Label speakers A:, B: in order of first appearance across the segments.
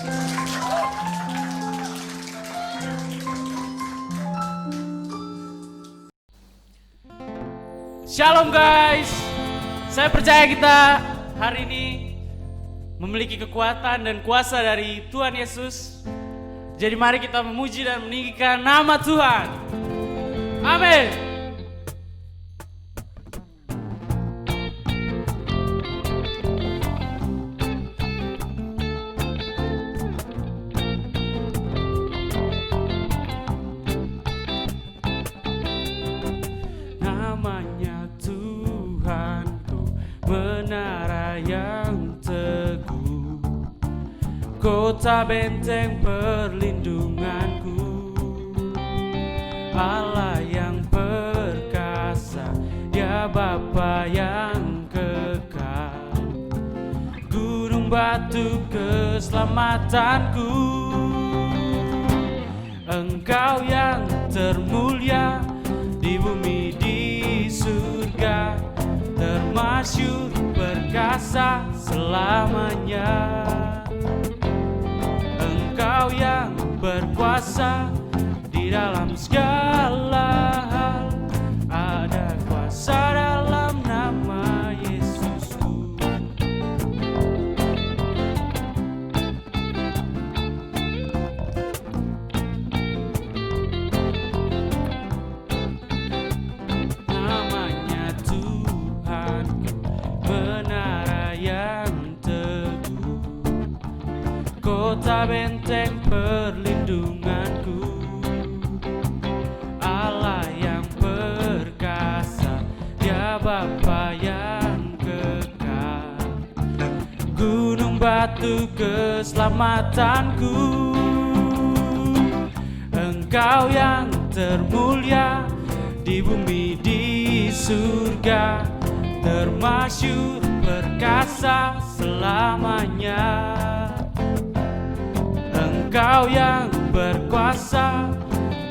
A: Shalom guys, saya percaya kita hari ini memiliki kekuatan dan kuasa dari Tuhan Yesus. Jadi mari kita memuji dan meninggikan nama Tuhan. Amin. Namanya Tuhanku, menara yang teguh, kota benteng perlindunganku, Allah yang perkasa, ya Bapa yang kekal, gunung batu keselamatanku. Engkau yang termulia di bumi di surga, termasyur perkasa selamanya. Engkau yang berkuasa di dalam segala hal, ada kuasa dalam nama Yesusku. Namanya Tuhanku, menara yang teguh, kota benteng perlindunganku, Allah yang perkasa, ya Bapa yang kekal, gunung batu keselamatanku. Engkau yang termulia di bumi di surga, termasyur perkasa selamanya. Engkau yang berkuasa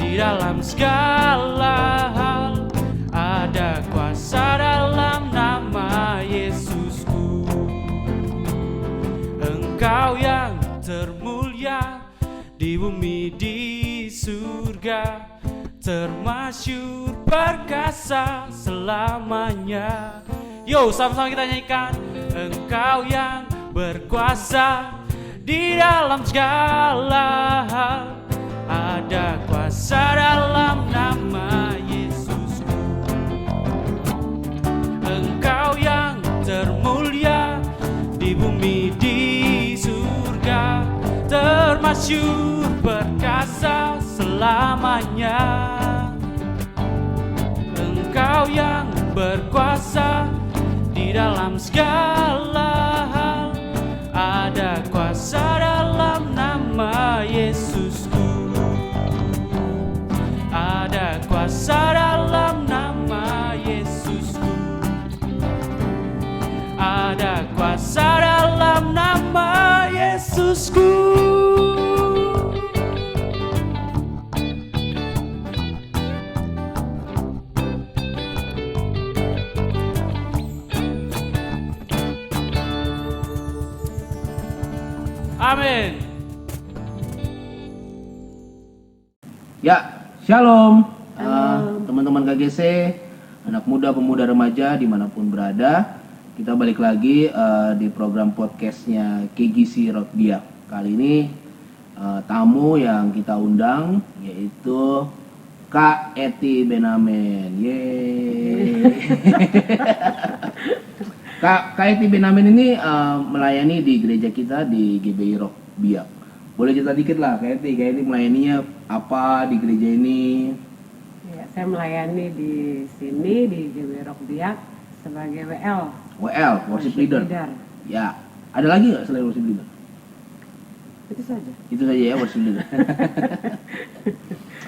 A: di dalam segala hal, ada kuasa dalam nama Yesusku. Engkau yang termulia di bumi di surga, termasyur perkasa selamanya. Yo, sama-sama kita nyanyikan. Engkau yang berkuasa di dalam segala hal, ada kuasa dalam nama Yesusku. Engkau yang termulia di bumi di surga, termasyur perkasa selamanya. Engkau yang berkuasa di dalam segala hal, ada kuasa dalam nama Yesusku. Ada kuasa dalam nama Yesusku. Ada kuasa dalam nama Yesusku. Amin.
B: Ya, shalom. Teman-teman KGC, anak muda, pemuda, remaja dimanapun berada. Kita balik lagi di program podcastnya KGC Rock Biak. Kali ini tamu yang kita undang yaitu Kak Eti Benamen. Yeay. Kak Eti Benamen ini melayani di gereja kita di GBI Rock Biak. Boleh cerita dikit lah Kak Eti melayaninya apa di gereja ini?
C: Ya, saya melayani di sini di GBI Rock Biak sebagai WL,
B: worship leader. Ya, ada lagi nggak selain worship leader?
C: Itu saja.
B: Itu saja ya worship leader.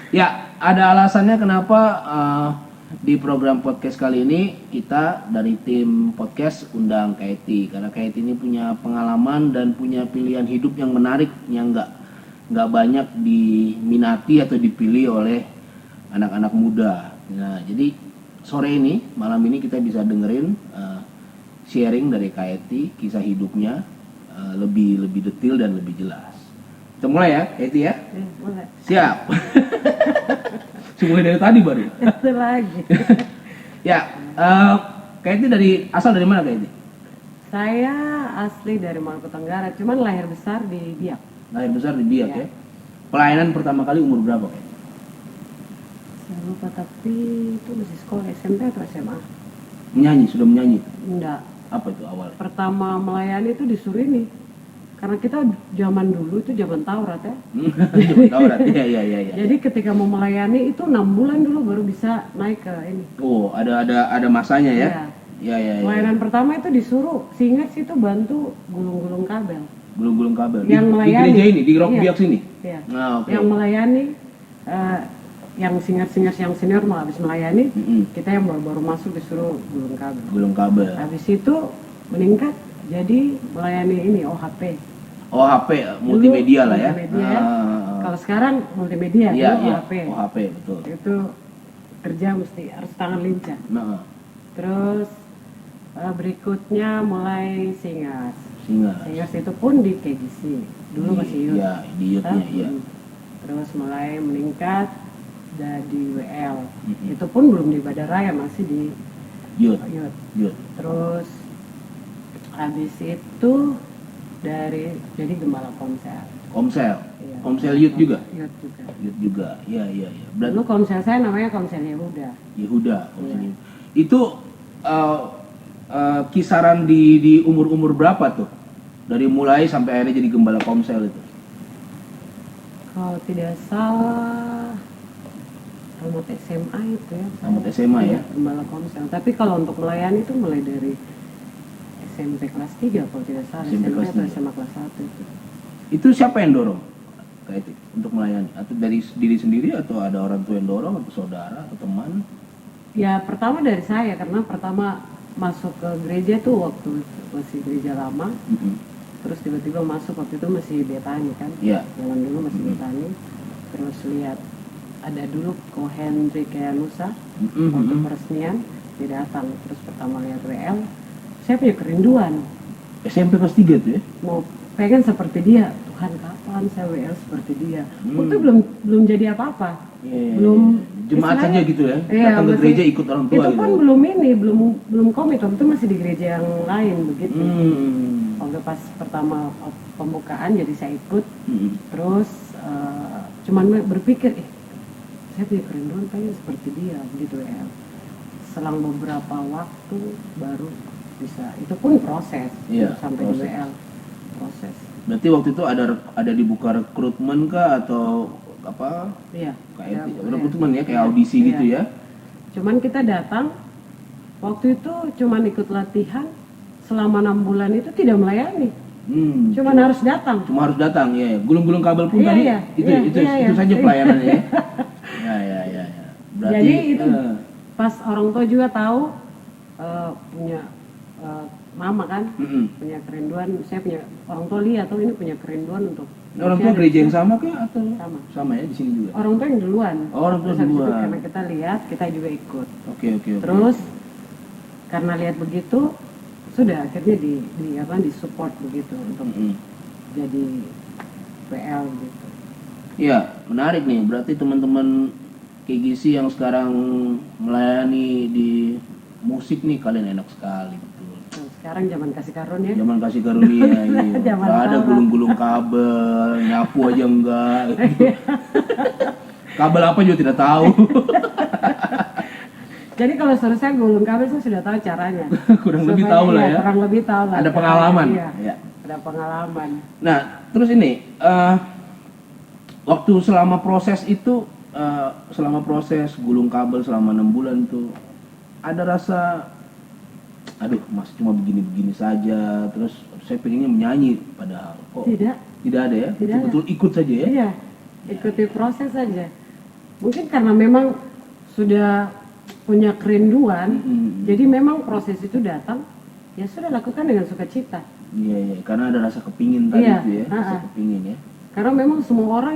B: Ya, ada alasannya kenapa di program podcast kali ini kita dari tim podcast undang Kak Eti, karena Kak Eti ini punya pengalaman dan punya pilihan hidup yang menarik yang nggak banyak diminati atau dipilih oleh anak-anak muda. Nah, jadi sore ini, malam ini kita bisa dengerin sharing dari Kak Eti, kisah hidupnya lebih detail dan lebih jelas. Kita mulai ya, Katie ya.
C: Boleh.
B: Siap. Mulai dari tadi baru.
C: Itu lagi.
B: Ya, Katie asal dari mana Katie?
C: Saya asli dari Maluku Tenggara, cuman lahir besar di Biak.
B: Lahir besar di Biak
C: Ya.
B: ya. Pelayanan pertama kali umur berapa Katie?
C: Saya lupa, tapi itu masih sekolah SMP atau SMA?
B: Sudah menyanyi.
C: Enggak.
B: Apa itu awal?
C: Pertama melayani itu disuruh ini. Karena kita zaman dulu itu zaman Taurat ya.
B: Coba Taurat. Iya.
C: Jadi ketika mau melayani itu 6 bulan dulu baru bisa naik ke ini.
B: Oh, ada masanya ya? Iya.
C: Pelayanan pertama itu disuruh, seingat sih itu bantu gulung-gulung kabel.
B: Gulung-gulung kabel.
C: Yang
B: Di
C: melayani.
B: gereja ini, di Rock
C: Iya.
B: Biak sini.
C: Iya.
B: Nah, oke.
C: Yang melayani, yang senior yang senior mau habis melayani, kita yang baru masuk disuruh gulung kabel.
B: Gulung kabel.
C: Habis itu meningkat jadi melayani ini OHP.
B: Oh, HP multimedia
C: Dulu
B: lah ya.
C: multimedia. Kalau sekarang multimedia,
B: Iya,
C: dulu
B: iya.
C: OHP.
B: OHP betul.
C: Itu kerja mesti harus tangan lincah.
B: Nah,
C: Terus berikutnya mulai Singers.
B: singa.
C: Singers itu pun di KGC. Dulu masih youth.
B: Iya, di youth-nya, iya.
C: Terus mulai meningkat jadi WL.
B: Mm-mm.
C: Itu pun belum di Badan Raya, masih di
B: Youth.
C: youth. Terus habis itu jadi gembala komsel.
B: Komsel.
C: Iya.
B: Komsel youth juga.
C: Youth juga.
B: Youth juga. Iya. Berarti
C: Dulu komsel saya namanya komsel Yehuda.
B: Yehuda. Komsel
C: Iya.
B: Yehuda. Itu kisaran di umur berapa tuh? Dari mulai sampai akhirnya jadi gembala komsel itu.
C: Kalau tidak salah tamat SMA itu ya.
B: Tamat SMA ya?
C: Gembala komsel. Tapi kalau untuk melayani itu mulai dari SMP kelas 3 kalau tidak salah.
B: SMP kelas
C: atau
B: 3.
C: SMA kelas 1 itu.
B: Itu siapa yang dorong? Kayak itu untuk melayani? Atau dari diri sendiri atau ada orang tua yang dorong atau saudara atau teman?
C: Ya pertama dari saya karena pertama masuk ke gereja tuh waktu masih gereja lama. Terus tiba-tiba masuk waktu itu masih Betani kan.
B: Iya.
C: Zaman dulu masih Betani. Terus lihat ada dulu Ko Hendrik Nusa waktu peresmian dia datang. Terus pertama lihat WL, saya punya kerinduan
B: SMP kelas 3 tuh ya?
C: mau pengen seperti dia. Tuhan kapan saya WL seperti dia? Waktu belum jadi apa-apa.
B: Iya.
C: Belum
B: Jemaat
C: istilahnya-
B: saja gitu ya?
C: Iya,
B: Datang ke
C: masih-
B: gereja ikut orang tua
C: itu
B: gitu.
C: pun belum komit, waktu itu masih di gereja yang lain begitu. Waktu pas pertama pembukaan jadi saya ikut, terus cuman berpikir, saya punya kerinduan pengen seperti dia begitu ya. Selang beberapa waktu baru bisa, itu pun proses.
B: Iya,
C: Sampai
B: proses.
C: di WL proses.
B: Berarti waktu itu ada dibuka rekrutmen kah atau apa?
C: Iya.
B: Kayak
C: Ya,
B: rekrutmen ya, kayak
C: iya,
B: audisi
C: iya.
B: gitu ya?
C: Cuman kita datang, waktu itu cuman ikut latihan selama 6 bulan itu tidak melayani. Cuman harus datang.
B: Cuma harus datang ya. Gulung-gulung kabel pun
C: Iya,
B: tadi
C: iya,
B: itu
C: iya,
B: itu
C: iya,
B: itu
C: iya.
B: saja pelayanannya ya. Ya. Berarti
C: Jadi itu pas orang tua juga tahu punya mama kan, punya kerinduan. Saya punya orang tua lihat tuh ini punya kerinduan untuk.
B: orang tua gereja yang sama kah atau
C: Sama.
B: ya di sini juga?
C: Orang tua yang duluan.
B: Oh, orang tua
C: Terus habis itu
B: duluan.
C: karena kita lihat, kita juga ikut.
B: Oke.
C: Terus karena lihat begitu, sudah akhirnya disupport begitu untuk jadi PL gitu.
B: Iya, menarik nih. Berarti teman-teman KGC yang sekarang melayani di musik nih, kalian enak sekali betul.
C: Nah, sekarang zaman kasih karunia.
B: Zaman kasih karunia ini.
C: Zaman
B: Nggak ada
C: Taurat.
B: gulung-gulung kabel, nyapu aja enggak. Gitu. Kabel apa juga tidak tahu.
C: Jadi kalau suruh saya gulung kabel saya sudah tahu caranya.
B: Kurang lebih tahu lah ya.
C: Kurang lebih tahu lah.
B: Ada
C: caranya.
B: pengalaman.
C: Iya,
B: Ya.
C: ada pengalaman.
B: Nah, terus ini waktu selama proses itu, selama proses gulung kabel selama 6 bulan tuh ada rasa, aduh, masih cuma begini-begini saja. Terus saya pengennya menyanyi, padahal kok
C: Tidak
B: ada ya.
C: Tidak ada.
B: Betul ikut saja ya.
C: Iya, ikuti proses saja. Mungkin karena memang sudah punya kerinduan, jadi memang proses itu datang, ya sudah lakukan dengan sukacita.
B: Iya, karena ada rasa kepingin tadi
C: Iya,
B: itu ya, rasa kepingin ya.
C: Karena memang semua orang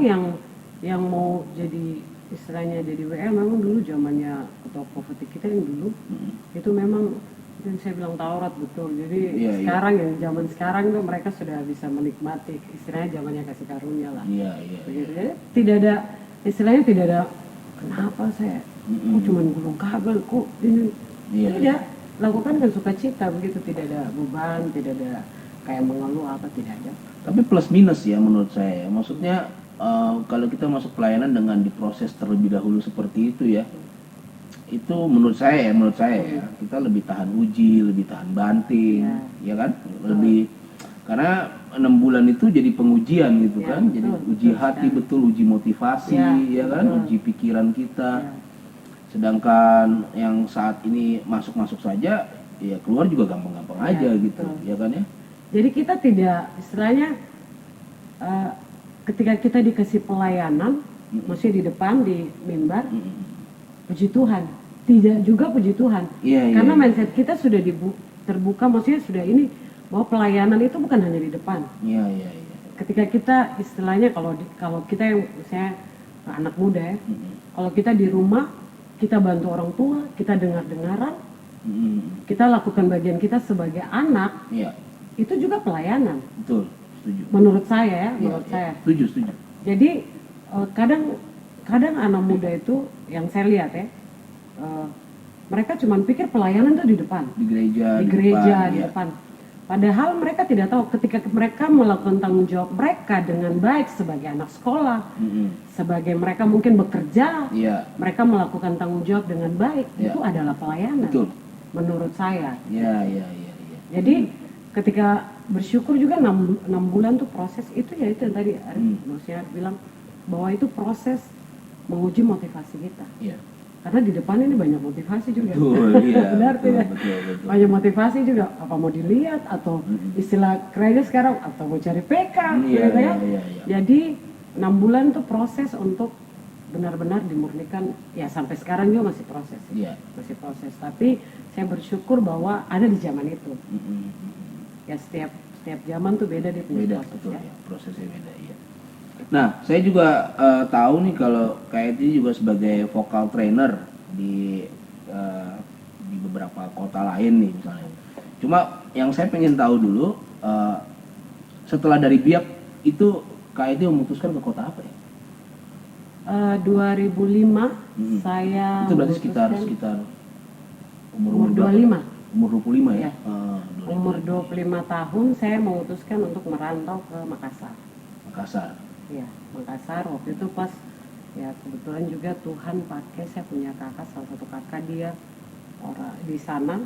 C: yang mau jadi istilahnya jadi WL memang dulu zamannya ketua profetik kita yang dulu itu memang Dan saya bilang Taurat betul. Jadi
B: Iya,
C: sekarang yang zaman sekarang tuh mereka sudah bisa menikmati istilahnya zamannya kasih karunia lah.
B: Iya, iya.
C: Begitu. Jadi tidak ada istilahnya tidak ada kenapa saya kok cuma gulung kabel kok ini
B: Iya,
C: tidak lakukan dengan sukacita begitu, tidak ada beban, tidak ada kayak mengeluh apa, tidak ada.
B: Tapi plus minus ya menurut saya. Maksudnya kalau kita masuk pelayanan dengan diproses terlebih dahulu seperti itu ya, itu menurut saya ya, kita lebih tahan uji, lebih tahan banting, ya kan? Lebih karena 6 bulan itu jadi pengujian gitu
C: Ya,
B: kan, jadi
C: betul,
B: uji
C: betul
B: hati
C: sekali.
B: betul, uji motivasi, ya kan,
C: betul.
B: uji pikiran kita.
C: Ya.
B: Sedangkan yang saat ini masuk saja, ya keluar juga gampang-gampang
C: Ya,
B: aja gitu,
C: betul.
B: ya kan ya?
C: Jadi kita tidak istilahnya ketika kita dikasih pelayanan, maksudnya di depan di mimbar, puji Tuhan, tidak juga puji Tuhan,
B: Iya,
C: karena
B: iya.
C: mindset kita sudah terbuka, maksudnya sudah ini bahwa pelayanan itu bukan hanya di depan.
B: Iya, iya, iya.
C: Ketika kita istilahnya kalau kita yang misalnya anak muda ya, kalau kita di rumah kita bantu orang tua, kita dengar-dengaran, kita lakukan bagian kita sebagai anak,
B: Iya,
C: itu juga pelayanan.
B: betul, setuju.
C: Menurut saya ya,
B: Iya,
C: menurut
B: iya.
C: saya.
B: Setuju.
C: Jadi kadang anak muda itu yang saya lihat ya, mereka cuma pikir pelayanan itu di depan,
B: Di gereja,
C: di gereja,
B: depan,
C: di
B: iya.
C: depan. Padahal mereka tidak tahu ketika mereka melakukan tanggung jawab mereka dengan baik sebagai anak sekolah, sebagai mereka mungkin bekerja,
B: Iya,
C: mereka melakukan tanggung jawab dengan baik,
B: Iya.
C: itu adalah pelayanan.
B: betul.
C: Menurut saya.
B: Iya.
C: Jadi ketika bersyukur juga 6 bulan tuh proses itu ya itu yang tadi Arif maksudnya bilang bahwa itu proses menguji motivasi kita.
B: Iya.
C: Karena di depan ini banyak motivasi juga.
B: Betul, iya.
C: Benar
B: betul,
C: tidak?
B: betul.
C: Banyak motivasi juga, apa mau dilihat atau istilah kerennya sekarang atau mau cari PK
B: Iya,
C: gitu ya.
B: iya.
C: Jadi 6 bulan tuh proses untuk benar-benar dimurnikan, ya sampai sekarang juga masih proses.
B: Iya.
C: Masih proses, tapi saya bersyukur bahwa ada di zaman itu. Ya setiap zaman tuh beda dia punya
B: Beda,
C: proses
B: betul
C: ya.
B: ya. Prosesnya beda, iya. Nah, saya juga tahu nih kalau KIT juga sebagai vokal trainer di beberapa kota lain nih misalnya. Cuma yang saya pengen tahu dulu, setelah dari Biak itu KIT memutuskan ke kota apa ya?
C: 2005 saya
B: Itu berarti sekitar
C: memutuskan
B: umur
C: umur
B: berapa?
C: 25.
B: Umur 25 ya?
C: Ya. Umur 25 tahun saya memutuskan untuk merantau ke Makassar.
B: Makassar.
C: Ya, Makassar waktu itu pas ya kebetulan juga Tuhan pakai saya punya kakak, salah satu kakak dia orang di sana.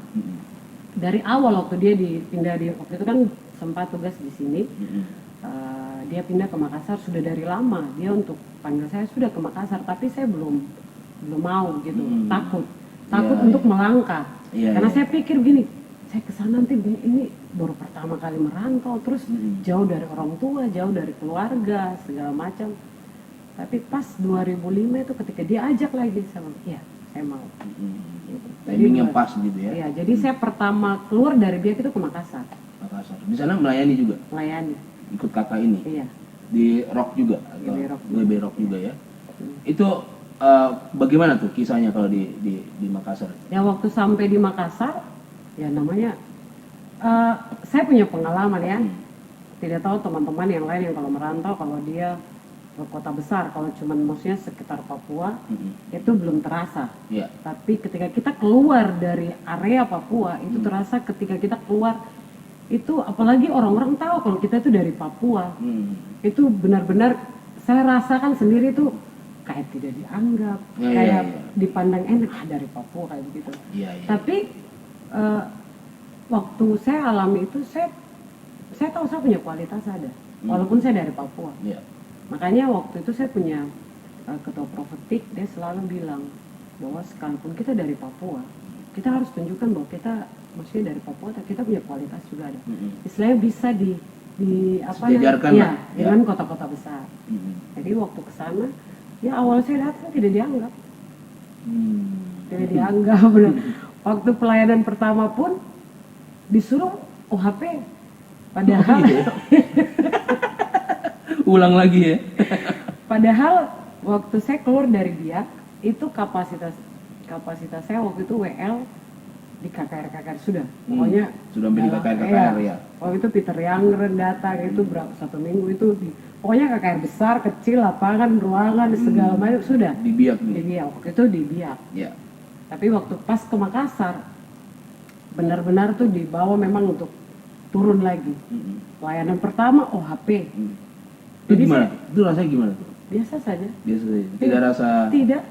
C: Dari awal waktu dia pindah di waktu itu kan sempat tugas di sini. Dia pindah ke Makassar sudah dari lama. Dia untuk panggil saya sudah ke Makassar, tapi saya belum mau gitu, takut
B: Iya,
C: untuk melangkah.
B: Iya,
C: Karena
B: iya.
C: saya pikir gini, saya kesana nanti ini baru pertama kali merantau, terus jauh dari orang tua, jauh dari keluarga, segala macam. Tapi pas 2005 itu ketika dia ajak lagi, saya bilang, iya saya mau. Gitu.
B: Timingnya pas gitu ya?
C: Iya, jadi saya pertama keluar dari Biak itu ke Makassar,
B: Makassar. Di sana melayani juga?
C: melayani.
B: Ikut kakak ini?
C: Iya.
B: Di rock juga? Atau
C: GB
B: rock juga ya? Itu bagaimana tuh kisahnya kalau di Makassar?
C: Ya waktu sampai di Makassar, ya namanya saya punya pengalaman ya. Tidak tahu teman-teman yang lain yang kalau merantau, kalau dia ke kota besar, kalau cuman maksudnya sekitar Papua, itu belum terasa.
B: Iya.
C: Tapi ketika kita keluar dari area Papua, itu terasa ketika kita keluar, itu apalagi orang-orang tahu kalau kita itu dari Papua. Itu benar-benar saya rasakan sendiri tuh kayak tidak dianggap,
B: Ya,
C: kayak
B: ya.
C: dipandang enak dari Papua kayak begitu.
B: Iya.
C: Tapi waktu saya alami itu saya tahu saya punya kualitas ada, walaupun saya dari Papua.
B: Iya.
C: Makanya waktu itu saya punya ketua profetik, dia selalu bilang bahwa sekalipun kita dari Papua, kita harus tunjukkan bahwa kita maksudnya dari Papua, tapi kita punya kualitas juga ada. Istilahnya bisa di apa
B: Sejajarkan
C: ya,
B: lah.
C: dengan kota-kota besar. Jadi waktu ke sana, ya awal saya datang tidak dianggap. Tidak dianggap. Benar. Waktu pelayanan pertama pun disuruh OHP. Padahal
B: Ulang lagi ya?
C: padahal waktu saya keluar dari Biak itu kapasitas saya waktu itu WL di KKR sudah. Pokoknya
B: sudah sampai di KKR ya.
C: Waktu itu Peter Younger datang itu berapa 1 minggu itu pokoknya KKR besar, kecil, lapangan, ruangan, segala macam sudah.
B: Di Biak nih.
C: Di Biak, waktu itu di Biak.
B: Ya.
C: Tapi waktu pas ke Makassar, benar-benar tuh dibawa memang untuk turun lagi. Pelayanan pertama OHP.
B: Itu gimana? Itu rasanya gimana tuh?
C: Biasa saja.
B: Biasa saja. Tidak rasa.
C: Tidak.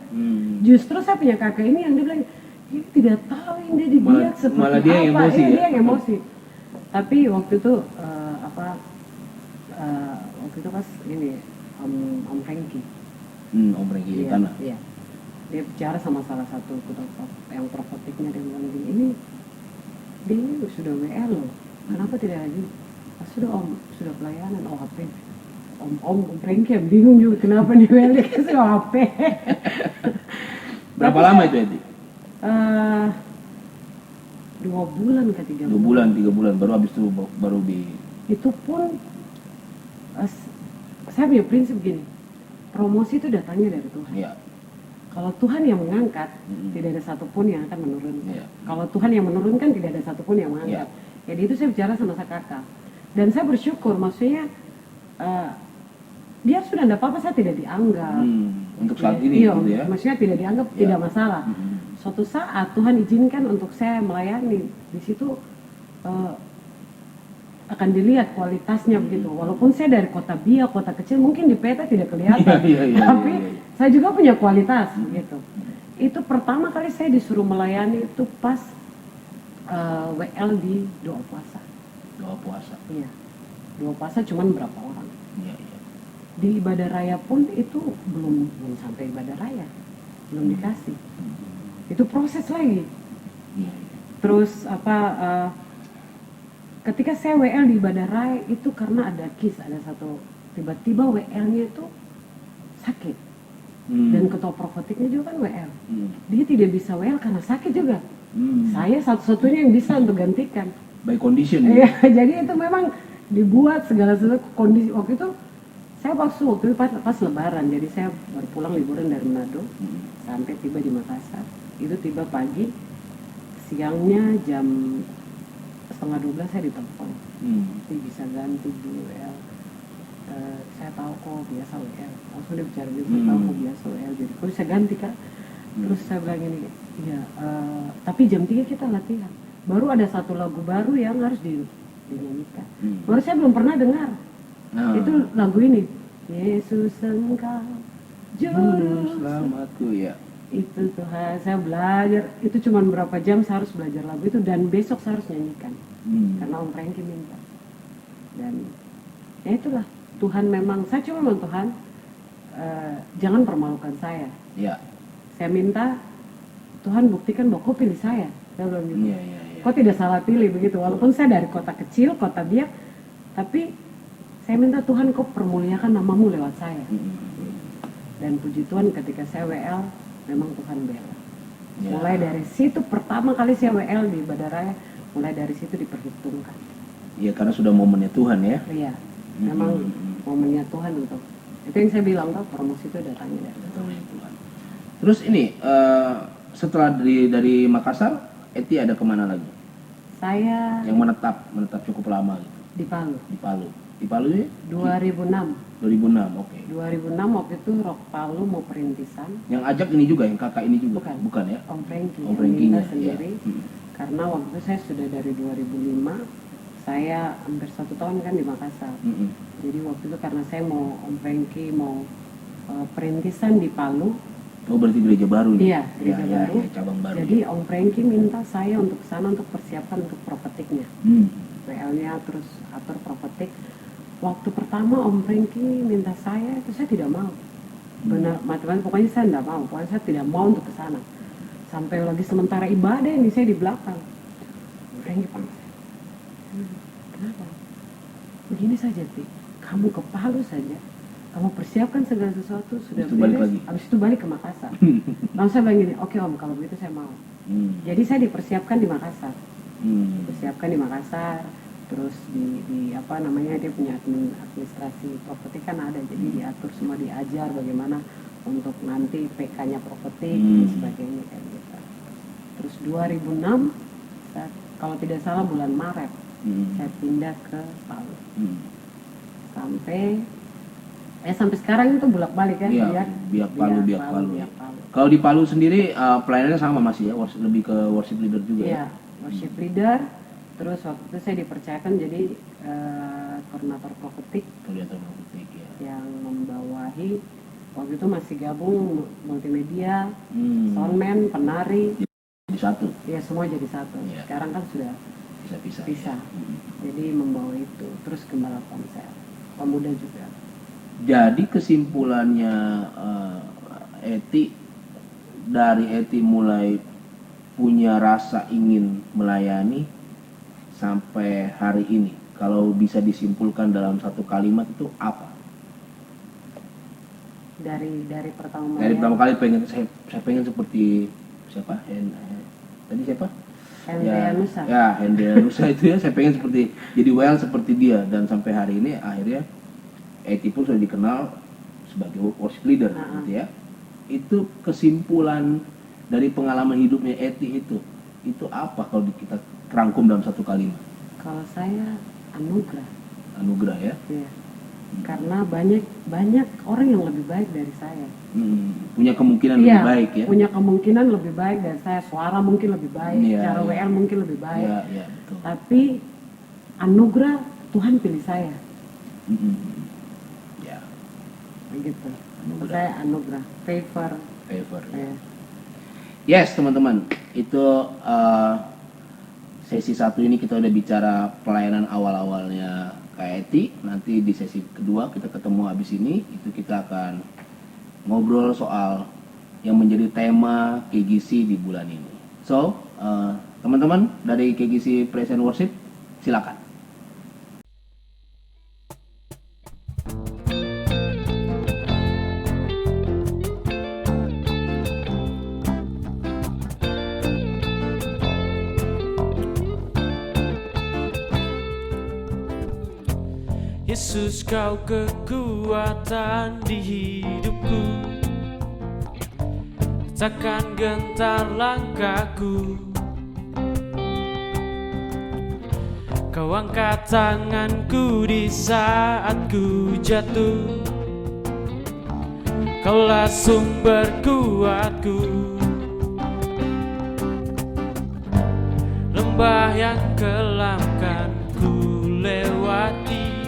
C: Justru saya punya kakak ini yang dia bilang, ini tidak tahu ini dia dibiak seperti
B: malah dia
C: apa.
B: yang emosi,
C: Dia yang emosi. Tapi waktu itu waktu itu pas ini Om Frankie.
B: Om Frankie di tanah.
C: Iya. Dia bicara sama salah satu yang profetiknya, dia bilang gini, ini dia ini sudah WL loh. Kenapa tidak lagi? Sudah Om, sudah pelayanan OHP. Om Frankie yang bingung juga kenapa di WL dia kasih OHP.
B: Berapa lama itu Edi?
C: 2 bulan ke 3 bulan.
B: 2 bulan, 3 bulan baru habis itu baru
C: Itu pun saya punya prinsip gini, promosi itu datangnya dari Tuhan.
B: Iya.
C: Kalau Tuhan yang mengangkat, tidak ada satupun yang akan menurunkan.
B: Iya.
C: Kalau Tuhan yang menurunkan, tidak ada satupun yang mengangkat. Jadi itu saya bicara sama kakak. Dan saya bersyukur, maksudnya dia sudah tidak apa-apa, saya tidak dianggap.
B: Untuk saat ini
C: iya,
B: gitu ya.
C: maksudnya tidak dianggap, tidak masalah. Suatu saat Tuhan izinkan untuk saya melayani di situ, akan dilihat kualitasnya begitu. Walaupun saya dari kota Biak, kota kecil, mungkin di peta tidak kelihatan, tapi saya juga punya kualitas begitu. Itu pertama kali saya disuruh melayani itu pas WL di doa puasa.
B: Doa puasa.
C: Iya, doa puasa cuman berapa orang.
B: Iya.
C: Di ibadah raya pun itu belum sampai ibadah raya, belum dikasih. Itu proses lagi. Terus ketika saya WL di ibadah raya itu karena ada ada satu tiba-tiba WL-nya itu sakit. Dan ketua profetiknya juga kan WL. Dia tidak bisa WL karena sakit juga. Saya satu-satunya yang bisa untuk gantikan.
B: By condition.
C: Iya, jadi itu memang dibuat segala sesuatu kondisi. Waktu itu saya waktu itu pas lebaran, jadi saya baru pulang liburan dari Manado sampai tiba di Makassar. Itu tiba pagi, siangnya jam 11:30 saya ditelepon. Bisa ganti di WL. Saya tahu kok biasa WL. Langsung dia bicara gitu, saya tahu kok biasa WL. Jadi kalau saya ganti Kak. Terus saya bilang ini, iya. Tapi jam 3 kita latihan. Baru ada satu lagu baru yang harus dinyanyikan. Baru saya belum pernah dengar. Itu lagu ini. Yesus Engkau Juru
B: Selamatku ya.
C: Itu Tuhan, saya belajar. Itu cuma berapa jam saya harus belajar lagu itu dan besok saya harus nyanyikan. Karena Om Frankie minta. Dan ya itulah, Tuhan memang, saya cuma bilang Tuhan, jangan permalukan saya.
B: Ya.
C: Saya minta Tuhan buktikan bahwa kau pilih saya. Saya bilang gitu.
B: Iya.
C: Kau tidak salah pilih begitu. Walaupun saya dari kota kecil, kota Biak, tapi saya minta Tuhan kau permuliakan namamu lewat saya. Dan puji Tuhan ketika saya WL, memang Tuhan bela. Mulai dari situ pertama kali saya WL di ibadah raya, mulai dari situ diperhitungkan.
B: Iya, karena sudah momennya Tuhan ya.
C: Iya, memang momennya Tuhan untuk itu yang saya bilang tuh, promosi itu datangnya dari
B: Tuhan. Terus ini setelah dari Makassar, Eti ada kemana lagi?
C: Saya
B: yang menetap cukup lama gitu.
C: Di Palu.
B: Di Palu ya?
C: 2006.
B: 2006, oke.
C: 2006 waktu itu Rock Palu mau perintisan.
B: Yang ajak ini juga, yang kakak ini juga? Bukan ya?
C: Om Frankie.
B: Om Frankie-nya
C: sendiri. Ya. Karena waktu itu saya sudah dari 2005, saya hampir 1 tahun kan di Makassar. Jadi waktu itu karena saya mau Om Frankie mau perintisan di Palu.
B: Oh, berarti gereja baru nih?
C: Iya, gereja baru.
B: Ya, cabang baru.
C: Jadi Om Frankie minta saya untuk sana untuk persiapan untuk profetiknya. WL-nya terus atur profetik. Waktu pertama Om Frankie minta saya, itu saya tidak mau. Benar, mati-mati pokoknya saya tidak mau. Pokoknya saya tidak mau untuk ke sana. Sampai lagi sementara ibadah ini saya di belakang. Om Frankie panggil saya. Kenapa? Begini saja, Pi. Kamu ke Palu saja. Kamu persiapkan segala sesuatu, sudah beres. Habis itu balik ke Makassar. Lalu saya bilang gini, oke Om, kalau begitu saya mau. Jadi saya dipersiapkan di Makassar. Dipersiapkan di Makassar. Terus di apa namanya, dia punya administrasi profetik kan ada, jadi diatur semua, diajar bagaimana untuk nanti PK-nya profetik dan sebagainya kayak gitu. Terus 2006 kalau tidak salah bulan Maret saya pindah ke Palu. Sampai sekarang itu bolak-balik kan.
B: Iya, biak Palu. Kalau di Palu sendiri pelayanannya sama masih ya, lebih ke worship leader juga ya?
C: Iya, worship leader. Terus waktu itu saya dipercayakan jadi koordinator profetik
B: ya.
C: yang membawahi. Waktu itu masih gabung multimedia, soundman, penari.
B: Jadi satu?
C: Iya, semua jadi satu.
B: Ya.
C: Sekarang kan sudah bisa. Jadi membawa itu. Terus gembala konser, pemuda juga.
B: Jadi kesimpulannya dari Eti mulai punya rasa ingin melayani sampai hari ini, kalau bisa disimpulkan dalam satu kalimat itu apa?
C: Dari pertama
B: kali saya pengen seperti siapa? Tadi siapa?
C: Hendrianusa.
B: Ya, Hendrianusa itu ya, saya pengen seperti dia, dan sampai hari ini akhirnya Eti pun sudah dikenal sebagai worship leader gitu ya. Itu kesimpulan dari pengalaman hidupnya Eti itu apa kalau kita rangkum dalam satu kalimat?
C: Kalau saya anugerah
B: ya.
C: Iya. Karena banyak orang yang lebih baik dari saya.
B: Punya kemungkinan lebih baik ya.
C: Punya kemungkinan lebih baik dari saya. Suara mungkin lebih baik, cara WL mungkin lebih baik.
B: Iya, betul.
C: Tapi anugerah Tuhan pilih saya.
B: Ya.
C: Begitu. Untuk saya anugerah, favor.
B: Ya. Yes, teman-teman. Itu sesi 1 ini kita udah bicara pelayanan awal-awalnya Kak Eti. Nanti di sesi kedua kita ketemu habis ini, itu kita akan ngobrol soal yang menjadi tema KGC di bulan ini. So, teman-teman dari KGC Praise and Worship, silakan.
A: Yesus, kau kekuatan di hidupku, takkan gentar langkahku. Kau angkat tanganku di saat ku jatuh, Kaulah sumber kuatku. Lembah yang kelam kan ku lewati,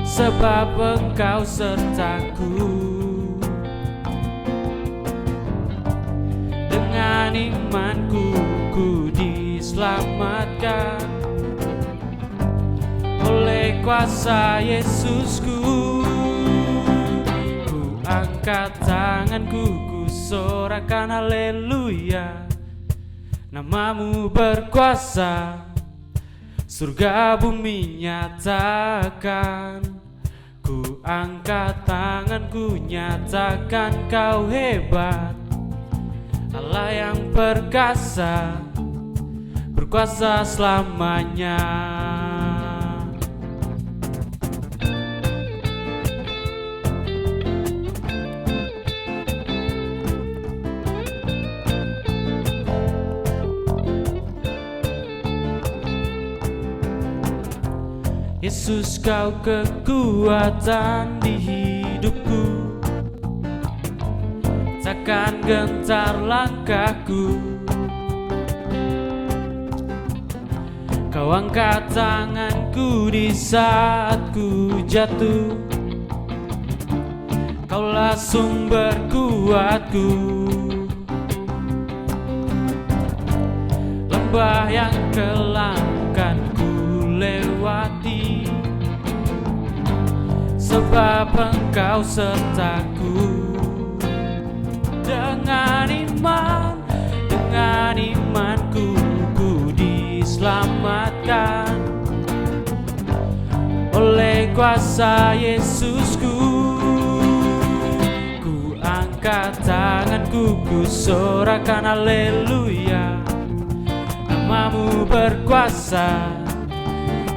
A: sebab Engkau sertaku. Dengan imanku ku diselamatkan oleh kuasa Yesusku. Ku angkat tanganku, ku sorakan haleluya. Namamu berkuasa, surga bumi nyatakan. Ku angkat tanganku, nyatakan Kau hebat, Allah yang perkasa, berkuasa selamanya. Yesus, Kau kekuatan di hidupku, takkan gentar langkahku. Kau angkat tanganku di saat ku jatuh, Kaulah sumber kuatku. Lembah yang kelam kan ku lewati, sebab Engkau sertaku. Dengan imanku ku diselamatkan oleh kuasa Yesusku. Ku angkat tanganku, ku sorakan haleluya. Namamu berkuasa,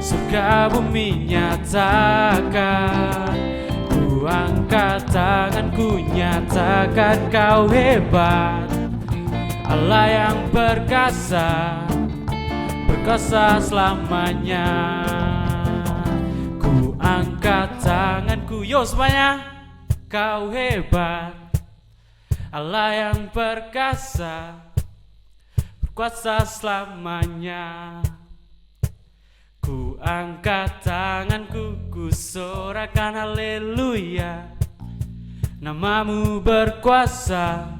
A: surga bumi nyatakan. Ku angkat tanganku, nyatakan Kau hebat, Allah yang perkasa, perkasa selamanya. Ku angkat tanganku, yo semuanya, kau hebat. Allah yang perkasa, berkuasa selamanya. Ku angkat tanganku, ku sorakan haleluya. Namamu berkuasa,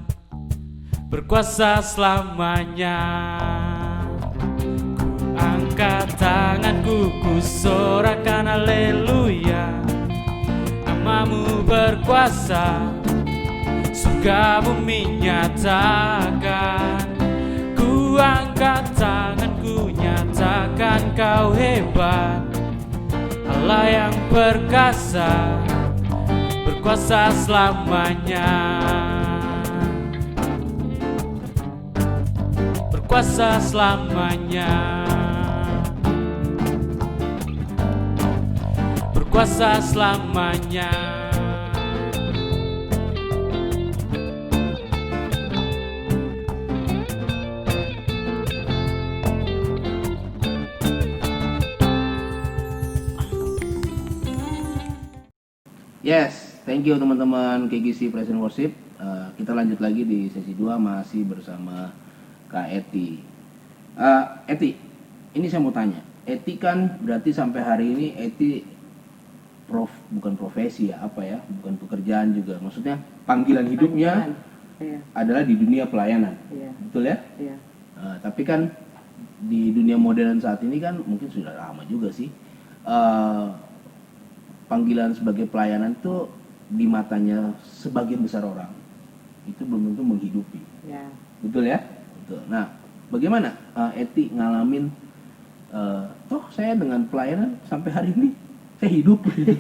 A: berkuasa selamanya. Ku angkat tanganku, ku sorakan haleluya. Namamu berkuasa, surga bumi nyatakan. Ku angkat tanganku, nyatakan kau hebat. Allah yang perkasa, berkuasa selamanya. Berkuasa selamanya. Berkuasa selamanya.
B: Yes, thank you teman-teman KGC Praise and Worship. Kita lanjut lagi di sesi 2 masih bersama Kak Eti. Eti, ini saya mau tanya. Eti kan berarti sampai hari ini Eti bukan profesi ya, apa ya? Bukan pekerjaan juga. Maksudnya panggilan hidupnya
C: Iya.
B: adalah di dunia pelayanan.
C: Iya.
B: Betul ya?
C: Iya.
B: Tapi kan di dunia modern saat ini kan mungkin sudah lama juga sih. Panggilan sebagai pelayanan itu di matanya sebagian besar orang itu belum tentu menghidupi.
C: Ya.
B: Betul ya? Betul. Nah, bagaimana Eti ngalamin toh saya dengan pelayanan sampai hari ini saya hidup gitu.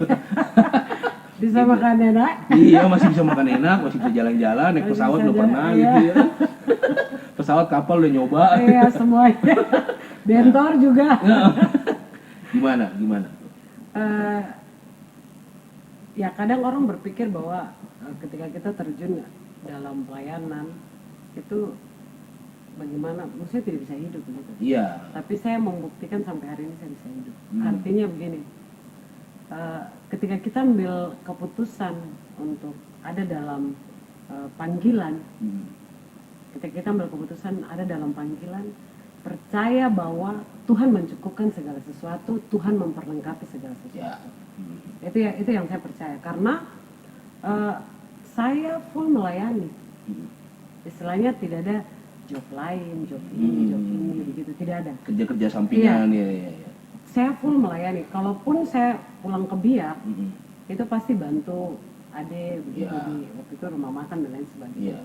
C: Bisa
B: Gitu.
C: makan enak.
B: Iya, masih bisa makan enak, masih bisa jalan-jalan, naik
C: Masih
B: pesawat
C: bisa
B: udah pernah
C: iya.
B: gitu ya. Pesawat, kapal udah nyoba.
C: Iya, semuanya. Bentor juga.
B: Gimana?
C: Ya kadang orang berpikir bahwa ketika kita terjun dalam pelayanan itu bagaimana, maksudnya tidak bisa hidup gitu.
B: Iya.
C: Tapi saya membuktikan sampai hari ini saya bisa hidup.
B: Hmm.
C: Artinya begini, ketika kita ambil keputusan untuk ada dalam panggilan, ketika kita ambil keputusan ada dalam panggilan, percaya bahwa Tuhan mencukupkan segala sesuatu, Tuhan memperlengkapi segala sesuatu.
B: Ya.
C: Itu yang saya percaya, karena saya full melayani. Istilahnya tidak ada job lain, job ini begitu, tidak ada.
B: Kerja-kerja sampingan ya.
C: Saya full melayani. Kalaupun saya pulang ke Biak, itu pasti bantu ade begitu di waktu itu rumah makan dan lain sebagainya.
B: Iya.